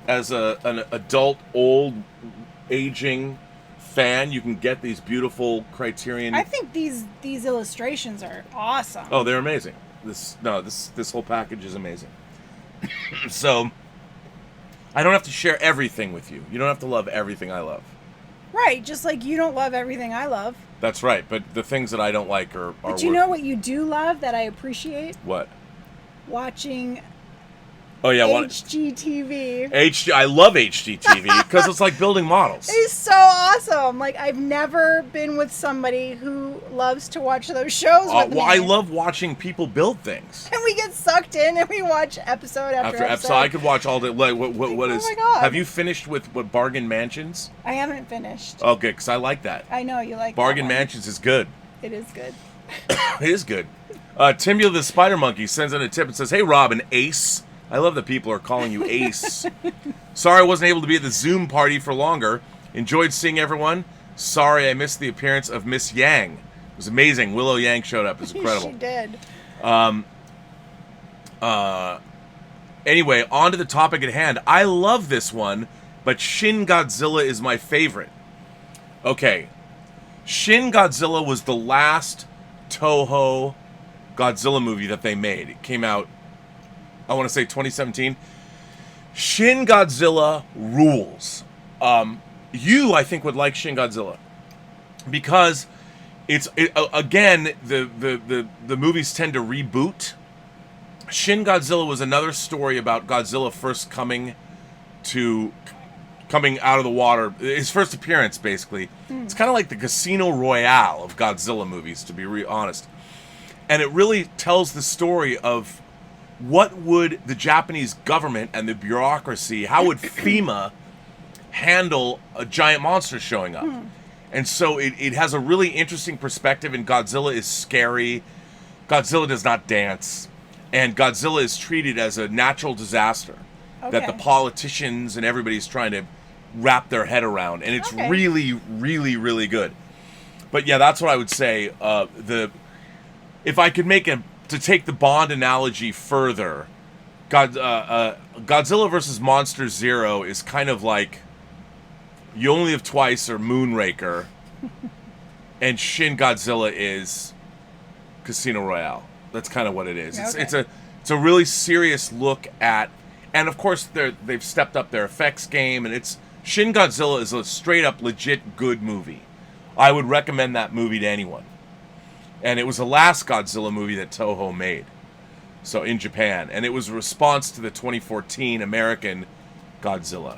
as an adult, old, aging fan, you can get these beautiful Criterion. I think these illustrations are awesome. Oh, they're amazing. This whole package is amazing. So I don't have to share everything with you. You don't have to love everything I love. Right, just like you don't love everything I love. That's right, but the things that I don't like are But you know what you do love that I appreciate? What? Watching Oh yeah, HGTV. I love HGTV because it's like building models. It's so awesome. Like, I've never been with somebody who loves to watch those shows with me. I love watching people build things. And we get sucked in and we watch episode after episode. I could watch all day. Like, what is? Oh my God. Have you finished with Bargain Mansions? I haven't finished. Oh, good, because I like that. I know you like Bargain that one. Mansions is good. It is good. It is good. Timmy the Spider Monkey sends in a tip and says, "Hey Rob, an ace. I love that people are calling you Ace. Sorry I wasn't able to be at the Zoom party for longer. Enjoyed seeing everyone. Sorry I missed the appearance of Miss Yang. It was amazing. Willow Yang showed up. It was incredible." She did. Anyway, on to the topic at hand. I love this one, but Shin Godzilla is my favorite. Okay. Shin Godzilla was the last Toho Godzilla movie that they made. It came out, I want to say 2017. Shin Godzilla rules. You, I think, would like Shin Godzilla because again, the movies tend to reboot. Shin Godzilla was another story about Godzilla first coming out of the water. His first appearance, basically. It's kind of like the Casino Royale of Godzilla movies, to be honest. And it really tells the story of what would the Japanese government and the bureaucracy, how would FEMA handle a giant monster showing up? And so it has a really interesting perspective, and Godzilla is scary. Godzilla does not dance. And Godzilla is treated as a natural disaster that the politicians and everybody's trying to wrap their head around. And it's really, really, really good. But yeah, that's what I would say. If I could to take the Bond analogy further, Godzilla vs. Monster Zero is kind of like You Only Live Twice or Moonraker, and Shin Godzilla is Casino Royale. That's kind of what it is. It's a really serious look at, and of course they've stepped up their effects game, and Shin Godzilla is a straight up legit good movie. I would recommend that movie to anyone. And it was the last Godzilla movie that Toho made, so in Japan, and it was a response to the 2014 American Godzilla.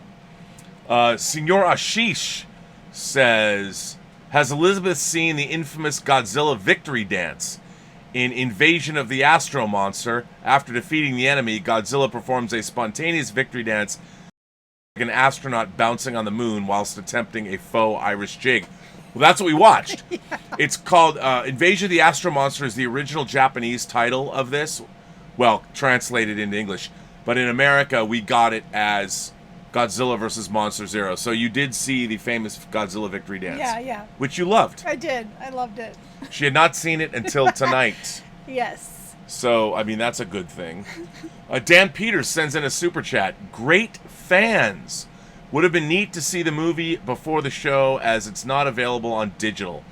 Senor Ashish says, has Elizabeth seen the infamous Godzilla victory dance? In Invasion of the Astro Monster, after defeating the enemy, Godzilla performs a spontaneous victory dance like an astronaut bouncing on the moon whilst attempting a faux Irish jig. Well, that's what we watched. Yeah. It's called Invasion of the Astro Monster is the original Japanese title of this. Well, translated into English. But in America, we got it as Godzilla vs. Monster Zero. So you did see the famous Godzilla victory dance. Yeah. Which you loved. I did. I loved it. She had not seen it until tonight. Yes. So, I mean, that's a good thing. Dan Peters sends in a super chat. Great fans. Would have been neat to see the movie before the show as it's not available on digital.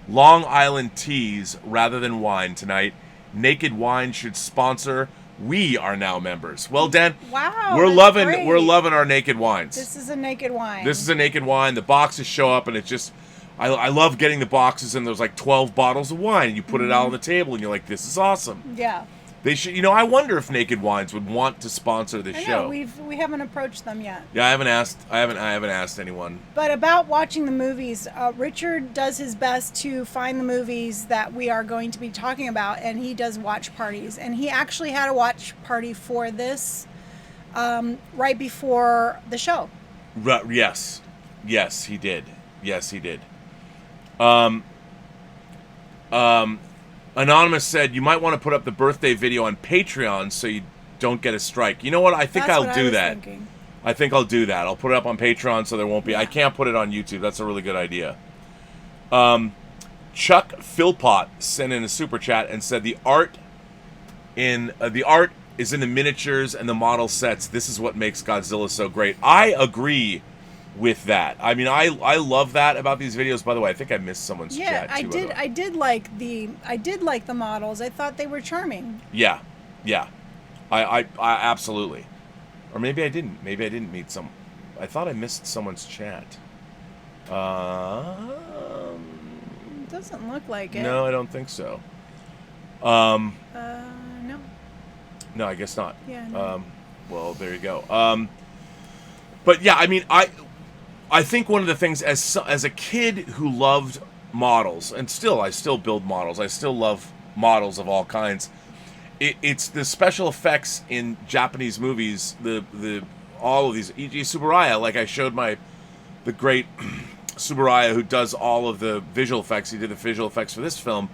Long Island Teas rather than wine tonight. Naked Wine should sponsor. We are now members. Well, Dan, wow, we're loving our Naked Wines. This is a Naked Wine. This is a Naked Wine. The boxes show up, and it's just, I love getting the boxes, and there's like 12 bottles of wine, and you put it out on the table, and you're like, this is awesome. Yeah. They should, I wonder if Naked Wines would want to sponsor the show. We haven't approached them yet. Yeah, I haven't asked anyone. But about watching the movies, Richard does his best to find the movies that we are going to be talking about, and he does watch parties. And he actually had a watch party for this right before the show. Yes, he did. Anonymous said, you might want to put up the birthday video on Patreon so you don't get a strike. You know what? I think I'll do that. Thinking. I think I'll do that. I'll put it up on Patreon so there won't be... Yeah. I can't put it on YouTube. That's a really good idea. Chuck Philpott sent in a super chat and said, the art is in the miniatures and the model sets. This is what makes Godzilla so great. I agree with that. I mean, I love that about these videos. By the way, I think I missed someone's chat too. I did like the models. I thought they were charming. Yeah. I absolutely. Or maybe I didn't. Maybe I didn't meet some. I thought I missed someone's chat. Doesn't look like it. No, I don't think so. No. No, I guess not. Yeah. No. Well, there you go. But yeah, I mean, I think one of the things as a kid who loved models, and I still build models. I still love models of all kinds. It's the special effects in Japanese movies. The all of these, E.G. Tsuburaya, like I showed the great Tsuburaya who does all of the visual effects. He did the visual effects for this film.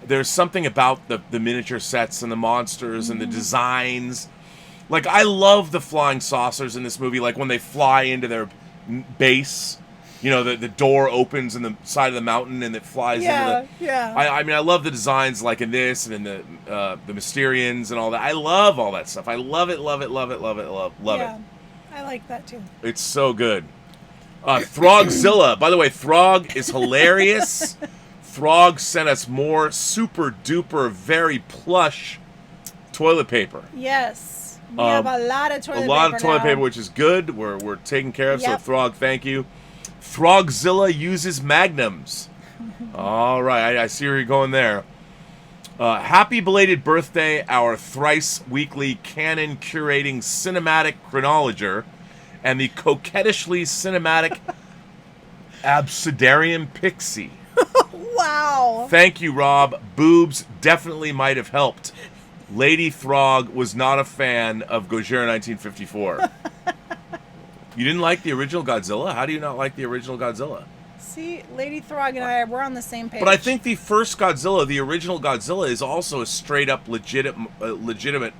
There's something about the miniature sets and the monsters and the designs. Like, I love the flying saucers in this movie. Like, when they fly into their base, you know, the door opens in the side of the mountain and it flies into the... Yeah. I mean, I love the designs like in this and in the Mysterians and all that. I love all that stuff. I love it, love it, love it, love it, love it. I like that too. It's so good. Throgzilla. By the way, Throg is hilarious. Throg sent us more super duper, very plush toilet paper. Yes. We have a lot of toilet paper, which is good. We're taken care of. Yep. So Throg, thank you. Throgzilla uses magnums. All right, I see where you're going there. Happy belated birthday, our thrice weekly canon curating cinematic chronologer and the coquettishly cinematic absidarium pixie. Wow. Thank you, Rob. Boobs definitely might have helped. Lady Throg was not a fan of Gojira 1954. You didn't like the original Godzilla? How do you not like the original Godzilla? See, Lady Throg and I, we're on the same page. But I think the first Godzilla, the original Godzilla, is also a straight up legitimate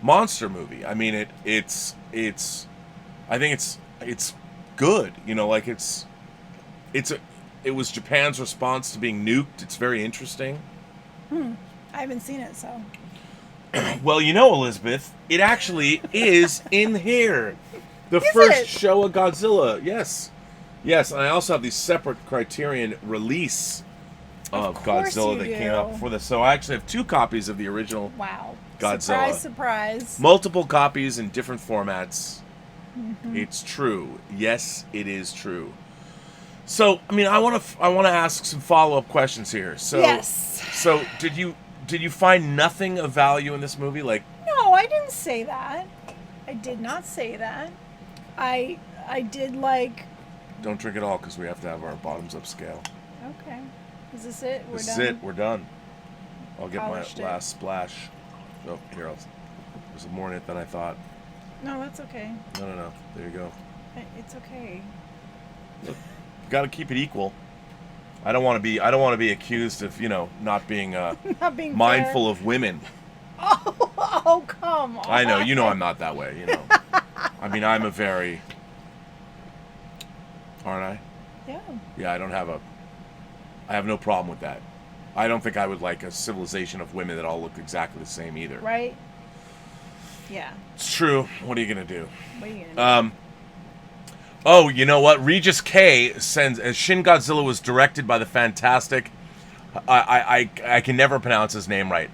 monster movie. I mean, I think it's good. You know, like it was Japan's response to being nuked. It's very interesting. I haven't seen it, so. Well, you know, Elizabeth, it actually is in here. The Is first it? Showa Godzilla. Yes. Yes, and I also have the separate Criterion release of course Godzilla you that do. came out before this. So I actually have 2 copies of the original Wow. Godzilla. Surprise, surprise. Multiple copies in different formats. Mm-hmm. It's true. Yes, it is true. So, I mean, I want to ask some follow-up questions here. So, Yes. So, did you find nothing of value in this movie? Like, No, I didn't say that. I did not say that. I did like... don't drink it all because we have to have our bottoms-up scale. Okay. Is this it? We're This done? is it. We're done. I'll get Polished my it. last splash. Oh, here. There's more in it than I thought. No, that's okay. No. There you go. It's okay. You got to keep it equal. I don't want to be accused of, not being Not being mindful of women. Oh, come on. I know. You know I'm not that way, I mean, I'm a very... Aren't I? Yeah. Yeah, I have no problem with that. I don't think I would like a civilization of women that all look exactly the same either. Right? Yeah. It's true. What are you going to do? What are you going to do? Oh, you know what? Regis K sends... Shin Godzilla was directed by the fantastic... I can never pronounce his name right.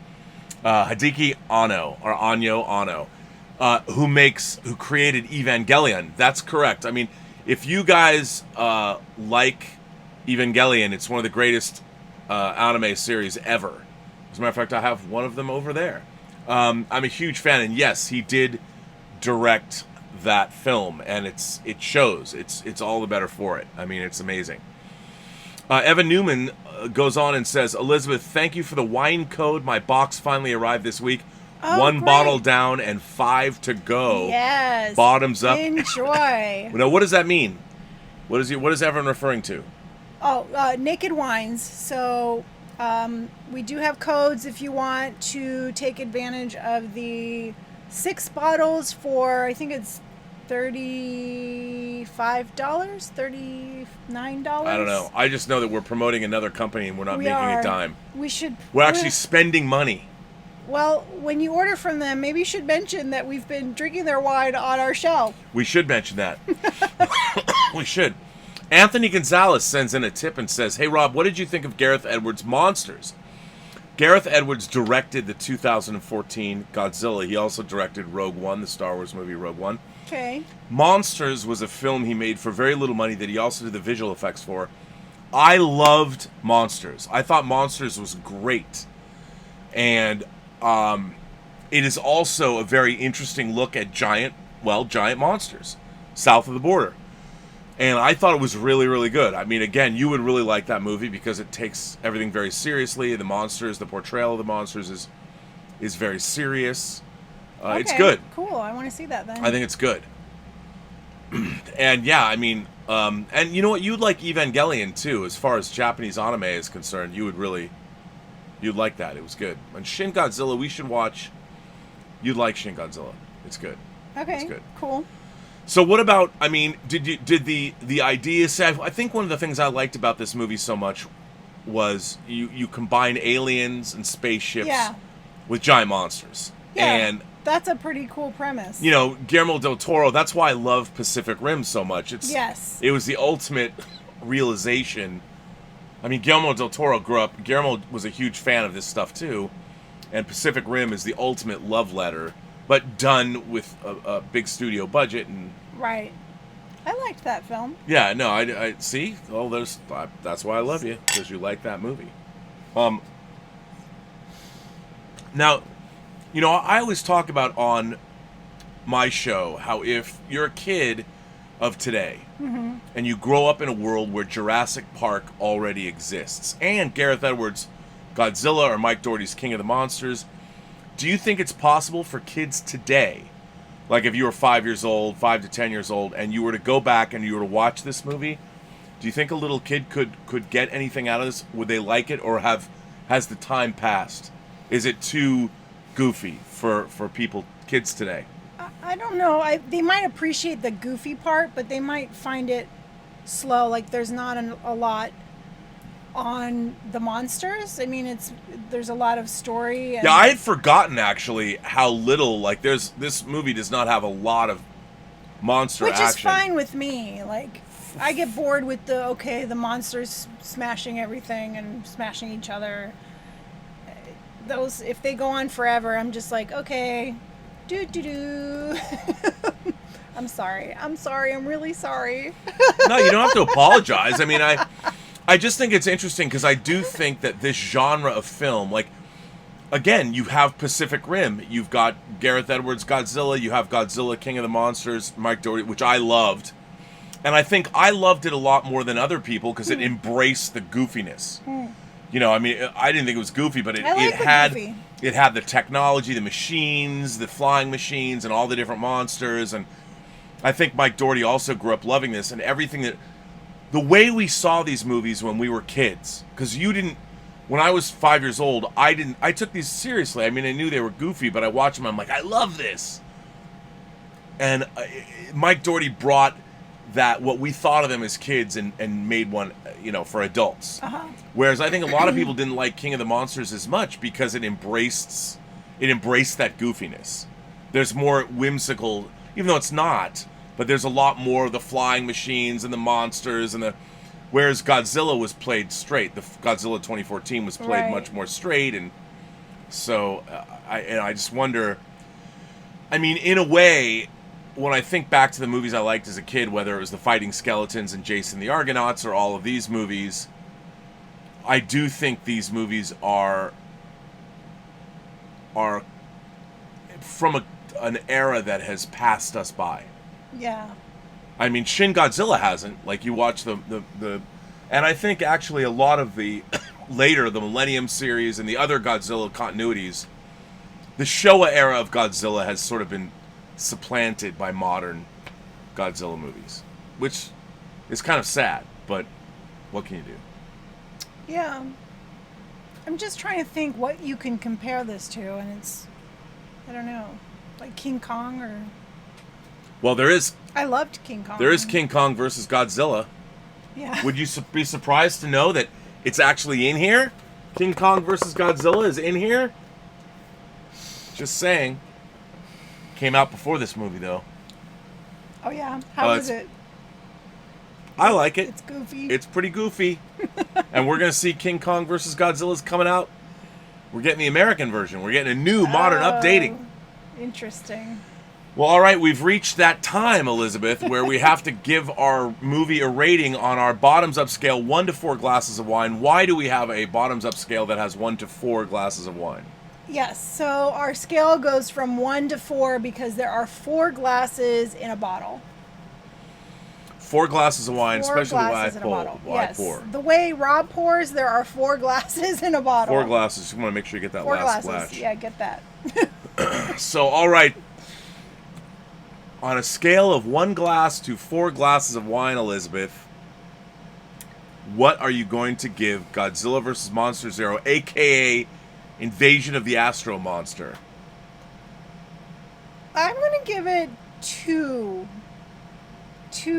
Hideki Anno, or Anyo Anno, who created Evangelion. That's correct. I mean, if you guys like Evangelion, it's one of the greatest anime series ever. As a matter of fact, I have one of them over there. I'm a huge fan, and yes, he did direct that film, and it shows. It's all the better for it. I mean, it's amazing. Evan Newman goes on and says, Elizabeth, thank you for the wine code. My box finally arrived this week. Oh, 1 great. bottle down and 5 to go. Yes. Bottoms up. Enjoy. Now, what does that mean? What is Evan referring to? Oh, Naked Wines. So we do have codes if you want to take advantage of the 6 bottles for, I think it's $35, $39. I don't know. I just know that we're promoting another company and we're not making a dime. We're actually spending money. Well, when you order from them, maybe you should mention that we've been drinking their wine on our shelf. We should mention that. We should. Anthony Gonzalez sends in a tip and says, hey, Rob, what did you think of Gareth Edwards' Monsters? Gareth Edwards directed the 2014 Godzilla. He also directed Rogue One, the Star Wars movie Rogue One. Okay. Monsters was a film he made for very little money that he also did the visual effects for. I loved Monsters. I thought Monsters was great. And it is also a very interesting look at giant monsters south of the border. And I thought it was really, really good. I mean, again, you would really like that movie because it takes everything very seriously. The portrayal of the monsters is very serious. It's good. Cool. I want to see that then. I think it's good. And yeah, I mean, and you know what? You'd like Evangelion too, as far as Japanese anime is concerned. You'd like that. It was good. And Shin Godzilla, we should watch. You'd like Shin Godzilla. It's good. Okay. It's good. Cool. So what about? I mean, did the idea? I think one of the things I liked about this movie so much was you combine aliens and spaceships with giant monsters. Yeah. And that's a pretty cool premise. you know, Guillermo del Toro, that's why I love Pacific Rim so much. It was the ultimate realization. I mean, Guillermo was a huge fan of this stuff too, and Pacific Rim is the ultimate love letter, but done with a big studio budget. And right. I liked that film. yeah, no, I see. Oh, that's why I love you, because you like that movie. Now, you know, I always talk about on my show how if you're a kid of today and you grow up in a world where Jurassic Park already exists and Gareth Edwards' Godzilla or Mike Dougherty's King of the Monsters, do you think it's possible for kids today, like if you were 5 to 10 years old, and you were to go back and you were to watch this movie, do you think a little kid could get anything out of this? Would they like it, or has the time passed? Is it too goofy for kids today? I don't know. They might appreciate the goofy part, but they might find it slow. Like there's not a lot on the monsters. I mean, there's a lot of story. And... yeah, I had forgotten actually how little. Like, this movie does not have a lot of monster action, which is fine with me. Like, I get bored with the monsters smashing everything and smashing each other. Those, if they go on forever, I'm just like, okay, I'm sorry. I'm really sorry. No, you don't have to apologize. I mean, I just think it's interesting because I do think that this genre of film, like, again, you have Pacific Rim, you've got Gareth Edwards' Godzilla, you have Godzilla, King of the Monsters, Mike Dougherty, which I loved. And I think I loved it a lot more than other people because it embraced the goofiness. You know, I mean, I didn't think it was goofy, but it had the technology, the machines, the flying machines, and all the different monsters. And I think Mike Dougherty also grew up loving this and everything that... the way we saw these movies when we were kids, because you didn't... when I was 5 years old, I took these seriously. I mean, I knew they were goofy, but I watched them, I'm like, I love this. And Mike Dougherty brought that, what we thought of them as kids, and made one, you know, for adults. Whereas I think a lot of people didn't like King of the Monsters as much because it embraced that goofiness. There's more whimsical, even though it's not, but there's a lot more of the flying machines and the monsters and whereas Godzilla was played straight. The Godzilla 2014 was played much more straight, and so I just wonder. I mean, in a way, when I think back to the movies I liked as a kid, whether it was the Fighting Skeletons and Jason the Argonauts or all of these movies, I do think these movies are from an era that has passed us by. Yeah. I mean, Shin Godzilla hasn't. Like, you watch the and I think actually a lot of the later, the Millennium series and the other Godzilla continuities, the Showa era of Godzilla has sort of been supplanted by modern Godzilla movies, which is kind of sad, but what can you do? Yeah. I'm just trying to think what you can compare this to, and it's, I don't know, like King Kong or... Well, I loved King Kong. There is King Kong versus Godzilla. Yeah. Would you be surprised to know that it's actually in here? King Kong versus Godzilla is in here? Just saying. Came out before this movie, though. Oh, yeah. How was it? I like it. It's goofy. It's pretty goofy. And we're going to see King Kong versus Godzilla's coming out. We're getting the American version. We're getting a new, modern updating. Interesting. Well, all right, we've reached that time, Elizabeth, where we have to give our movie a rating on our bottoms-up scale, 1 to 4 glasses of wine. Why do we have a bottoms-up scale that has 1 to 4 glasses of wine? Yes, so our scale goes from 1 to 4 because there are 4 glasses in a bottle. 4 glasses of wine, 4 especially the way I glasses in a bottle. Yes. pour. The way Rob pours, there are 4 glasses in a bottle. 4 glasses. You want to make sure you get that 4 last glasses. splash. Yeah, get that. So, all right. On a scale of 1 glass to 4 glasses of wine, Elizabeth, what are you going to give Godzilla vs. Monster Zero, a.k.a. Invasion of the Astro Monster? I'm going to give it 2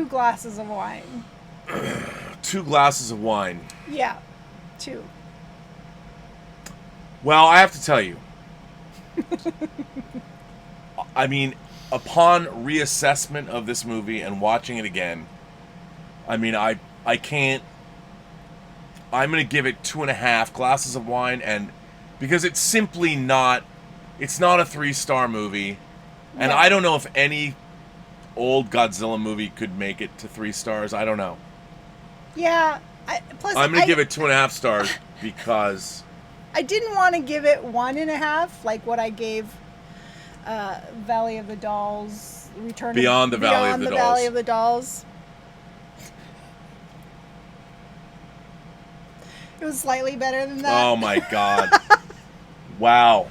glasses of wine. 2 glasses of wine. Yeah, 2. Well, I have to tell you. I mean, upon reassessment of this movie and watching it again, I mean, I can't. I'm going to give it 2.5 glasses of wine, and because it's simply not. It's not a 3-star movie, and No. I don't know if any old Godzilla movie could make it to 3 stars. I don't know. Yeah. Plus, I'm going to give it 2.5 stars because I didn't want to give it 1.5, like what I gave Valley of the Dolls, Beyond the Valley of the Dolls. Valley of the Dolls. It was slightly better than that. Oh my God! Wow.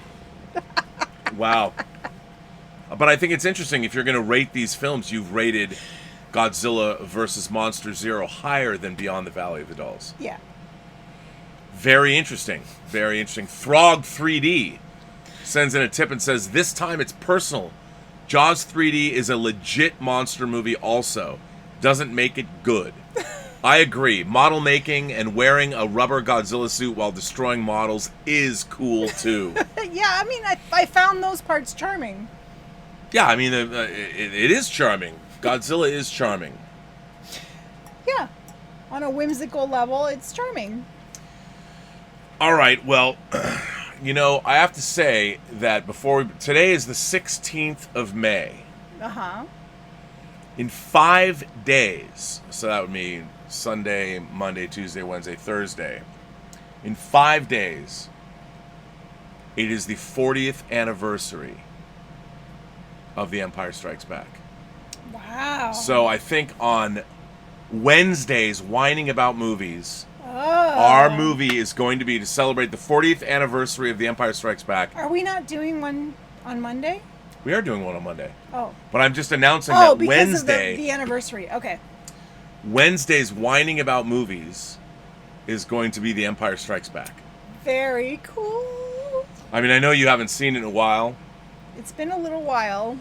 But I think it's interesting if you're going to rate these films, you've rated Godzilla vs. Monster Zero higher than Beyond the Valley of the Dolls. Yeah. Very interesting. Very interesting. Throg 3D sends in a tip and says, this time it's personal. Jaws 3D is a legit monster movie also. Doesn't make it good. I agree. Model making and wearing a rubber Godzilla suit while destroying models is cool too. Yeah, I mean, I found those parts charming. Yeah, I mean, it is charming. Godzilla is charming. Yeah. On a whimsical level, it's charming. All right, well, you know, I have to say that today is the 16th of May. Uh-huh. In 5 days, so that would mean Sunday, Monday, Tuesday, Wednesday, Thursday. In 5 days, it is the 40th anniversary of The Empire Strikes Back. Wow. So I think on Wednesdays, whining about movies, Oh. our movie is going to be to celebrate the 40th anniversary of The Empire Strikes Back. Are we not doing one on Monday? We are doing one on Monday. Oh. But I'm just announcing that because Wednesday, of the anniversary. Okay. Wednesday's whining about movies is going to be The Empire Strikes Back. Very cool. I mean, I know you haven't seen it in a while, It's been a little while.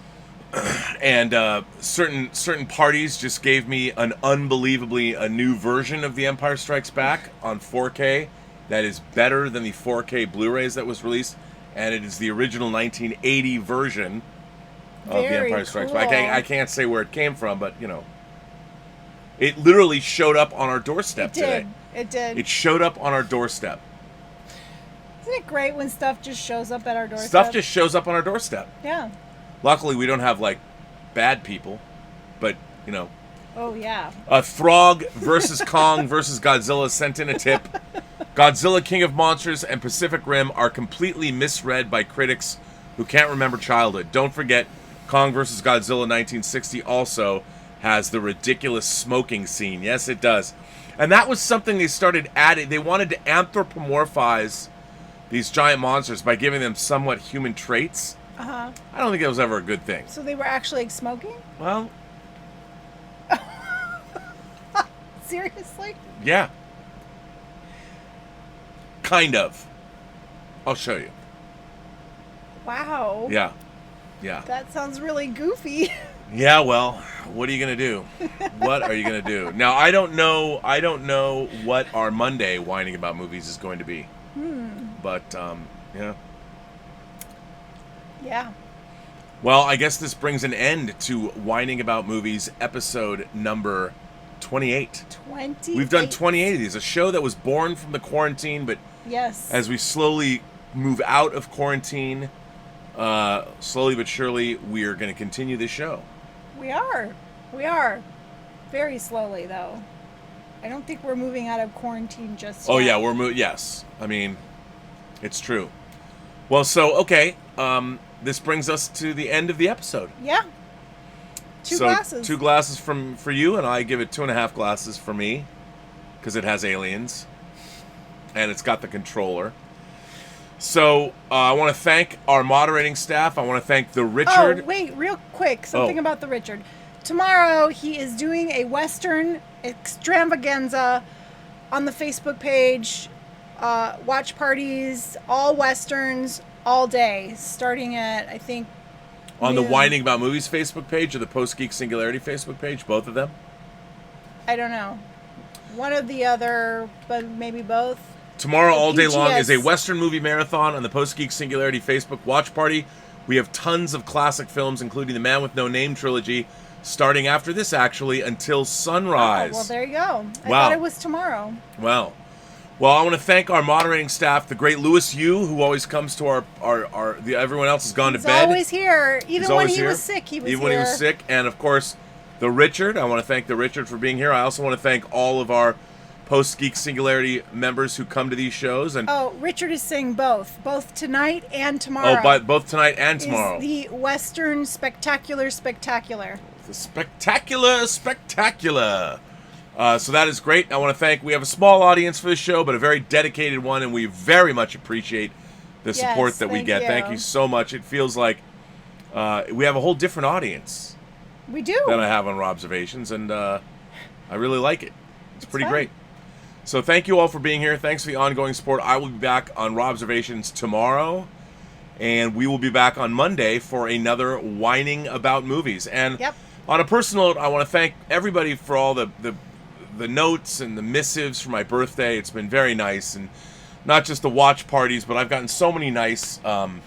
and certain parties just gave me an unbelievably a new version of The Empire Strikes Back on 4K that is better than the 4K Blu-rays that was released, and it is the original 1980 version of The Very Empire Strikes cool. Back. I can't say where it came from, but you know, it literally showed up on our doorstep today. It did. It showed up on our doorstep. Isn't it great when stuff just shows up at our doorstep? Stuff just shows up on our doorstep. Yeah. Luckily, we don't have like bad people, but you know. Oh, yeah. Throg versus Kong versus Godzilla sent in a tip. Godzilla King of Monsters and Pacific Rim are completely misread by critics who can't remember childhood. Don't forget, Kong versus Godzilla 1960 also has the ridiculous smoking scene. Yes, it does. And that was something they started adding. They wanted to anthropomorphize these giant monsters by giving them somewhat human traits. Uh-huh. I don't think that was ever a good thing. So they were actually smoking? Well, Seriously? yeah. Kind of. I'll show you. Wow. Yeah. Yeah. That sounds really goofy. Yeah, well, what are you going to do? What are you going to do? Now, I don't know what our Monday whining about movies is going to be. But yeah. Yeah. Well, I guess this brings an end to Whining About Movies episode number 28. 28. We've done 28 of these, a show that was born from the quarantine, but Yes. as we slowly move out of quarantine, slowly but surely, we are going to continue this show. We are. We are. Very slowly, though. I don't think we're moving out of quarantine just Oh, yet. yeah, yes. I mean, it's true. Well, so, okay. This brings us to the end of the episode. Yeah. Two glasses. 2 glasses for you, and I give it 2.5 glasses for me, because it has aliens, and it's got the controller. So, I want to thank our moderating staff. I want to thank the Richard. Oh, wait, real quick. Something about the Richard. Tomorrow, he is doing a Western extravaganza on the Facebook page. Watch parties, all Westerns, all day, starting at, I think... On the WINEning About Movies Facebook page or the Post-Geek Singularity Facebook page? Both of them? I don't know. One or the other, but maybe both. Tomorrow, all day long, PGS. is a Western movie marathon on the Post-Geek Singularity Facebook watch party. We have tons of classic films, including the Man with No Name trilogy, starting after this, actually, until sunrise. Oh, well, there you go. I Wow. thought it was tomorrow. Well, I want to thank our moderating staff, the great Louis Yu, who always comes to everyone else has gone He's to bed. always here. He's Even when always he here. was sick, he was here. Even when he was sick. And, of course, the Richard. I want to thank the Richard for being here. I also want to thank all of our Post-Geek Singularity members who come to these shows. And Richard is saying both tonight and tomorrow. both tonight and tomorrow. Is the Western Spectacular. The spectacular. So that is great. I want to thank, we have a small audience for this show, but a very dedicated one, and we very much appreciate the support that we get. Thank you so much. It feels like we have a whole different audience. We do. Than I have on Robservations, and I really like it. It's pretty great. So thank you all for being here. Thanks for the ongoing support. I will be back on Robservations tomorrow, and we will be back on Monday for another WINEning About Movies. And on a personal note, I want to thank everybody for all the notes and the missives for my birthday. It's been very nice, and not just the watch parties, but I've gotten so many nice, I'm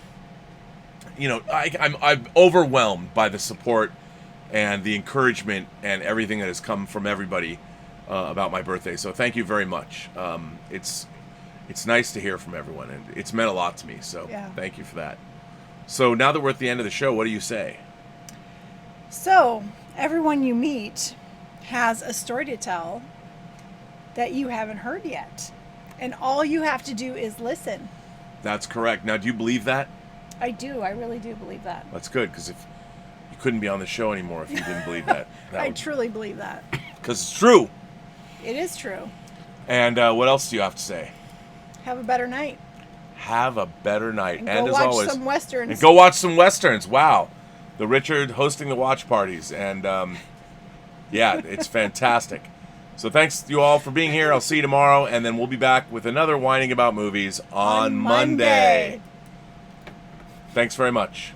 overwhelmed by the support and the encouragement and everything that has come from everybody about my birthday. So thank you very much. It's nice to hear from everyone, and it's meant a lot to me. So thank you for that. So now that we're at the end of the show, what do you say? So everyone you meet has a story to tell that you haven't heard yet, and all you have to do is listen. That's correct. Now, do you believe that? I do. I really do believe that. That's good, because if you couldn't be on the show anymore if you didn't believe that. I truly believe that. Because it's true. It is true. And what else do you have to say? Have a better night. Have a better night. And as go watch always, some Westerns. And go watch some Westerns. Wow. The Richard hosting the watch parties. And, it's fantastic. So thanks to you all for being here. I'll see you tomorrow. And then we'll be back with another WINEning About Movies on Monday. Thanks very much.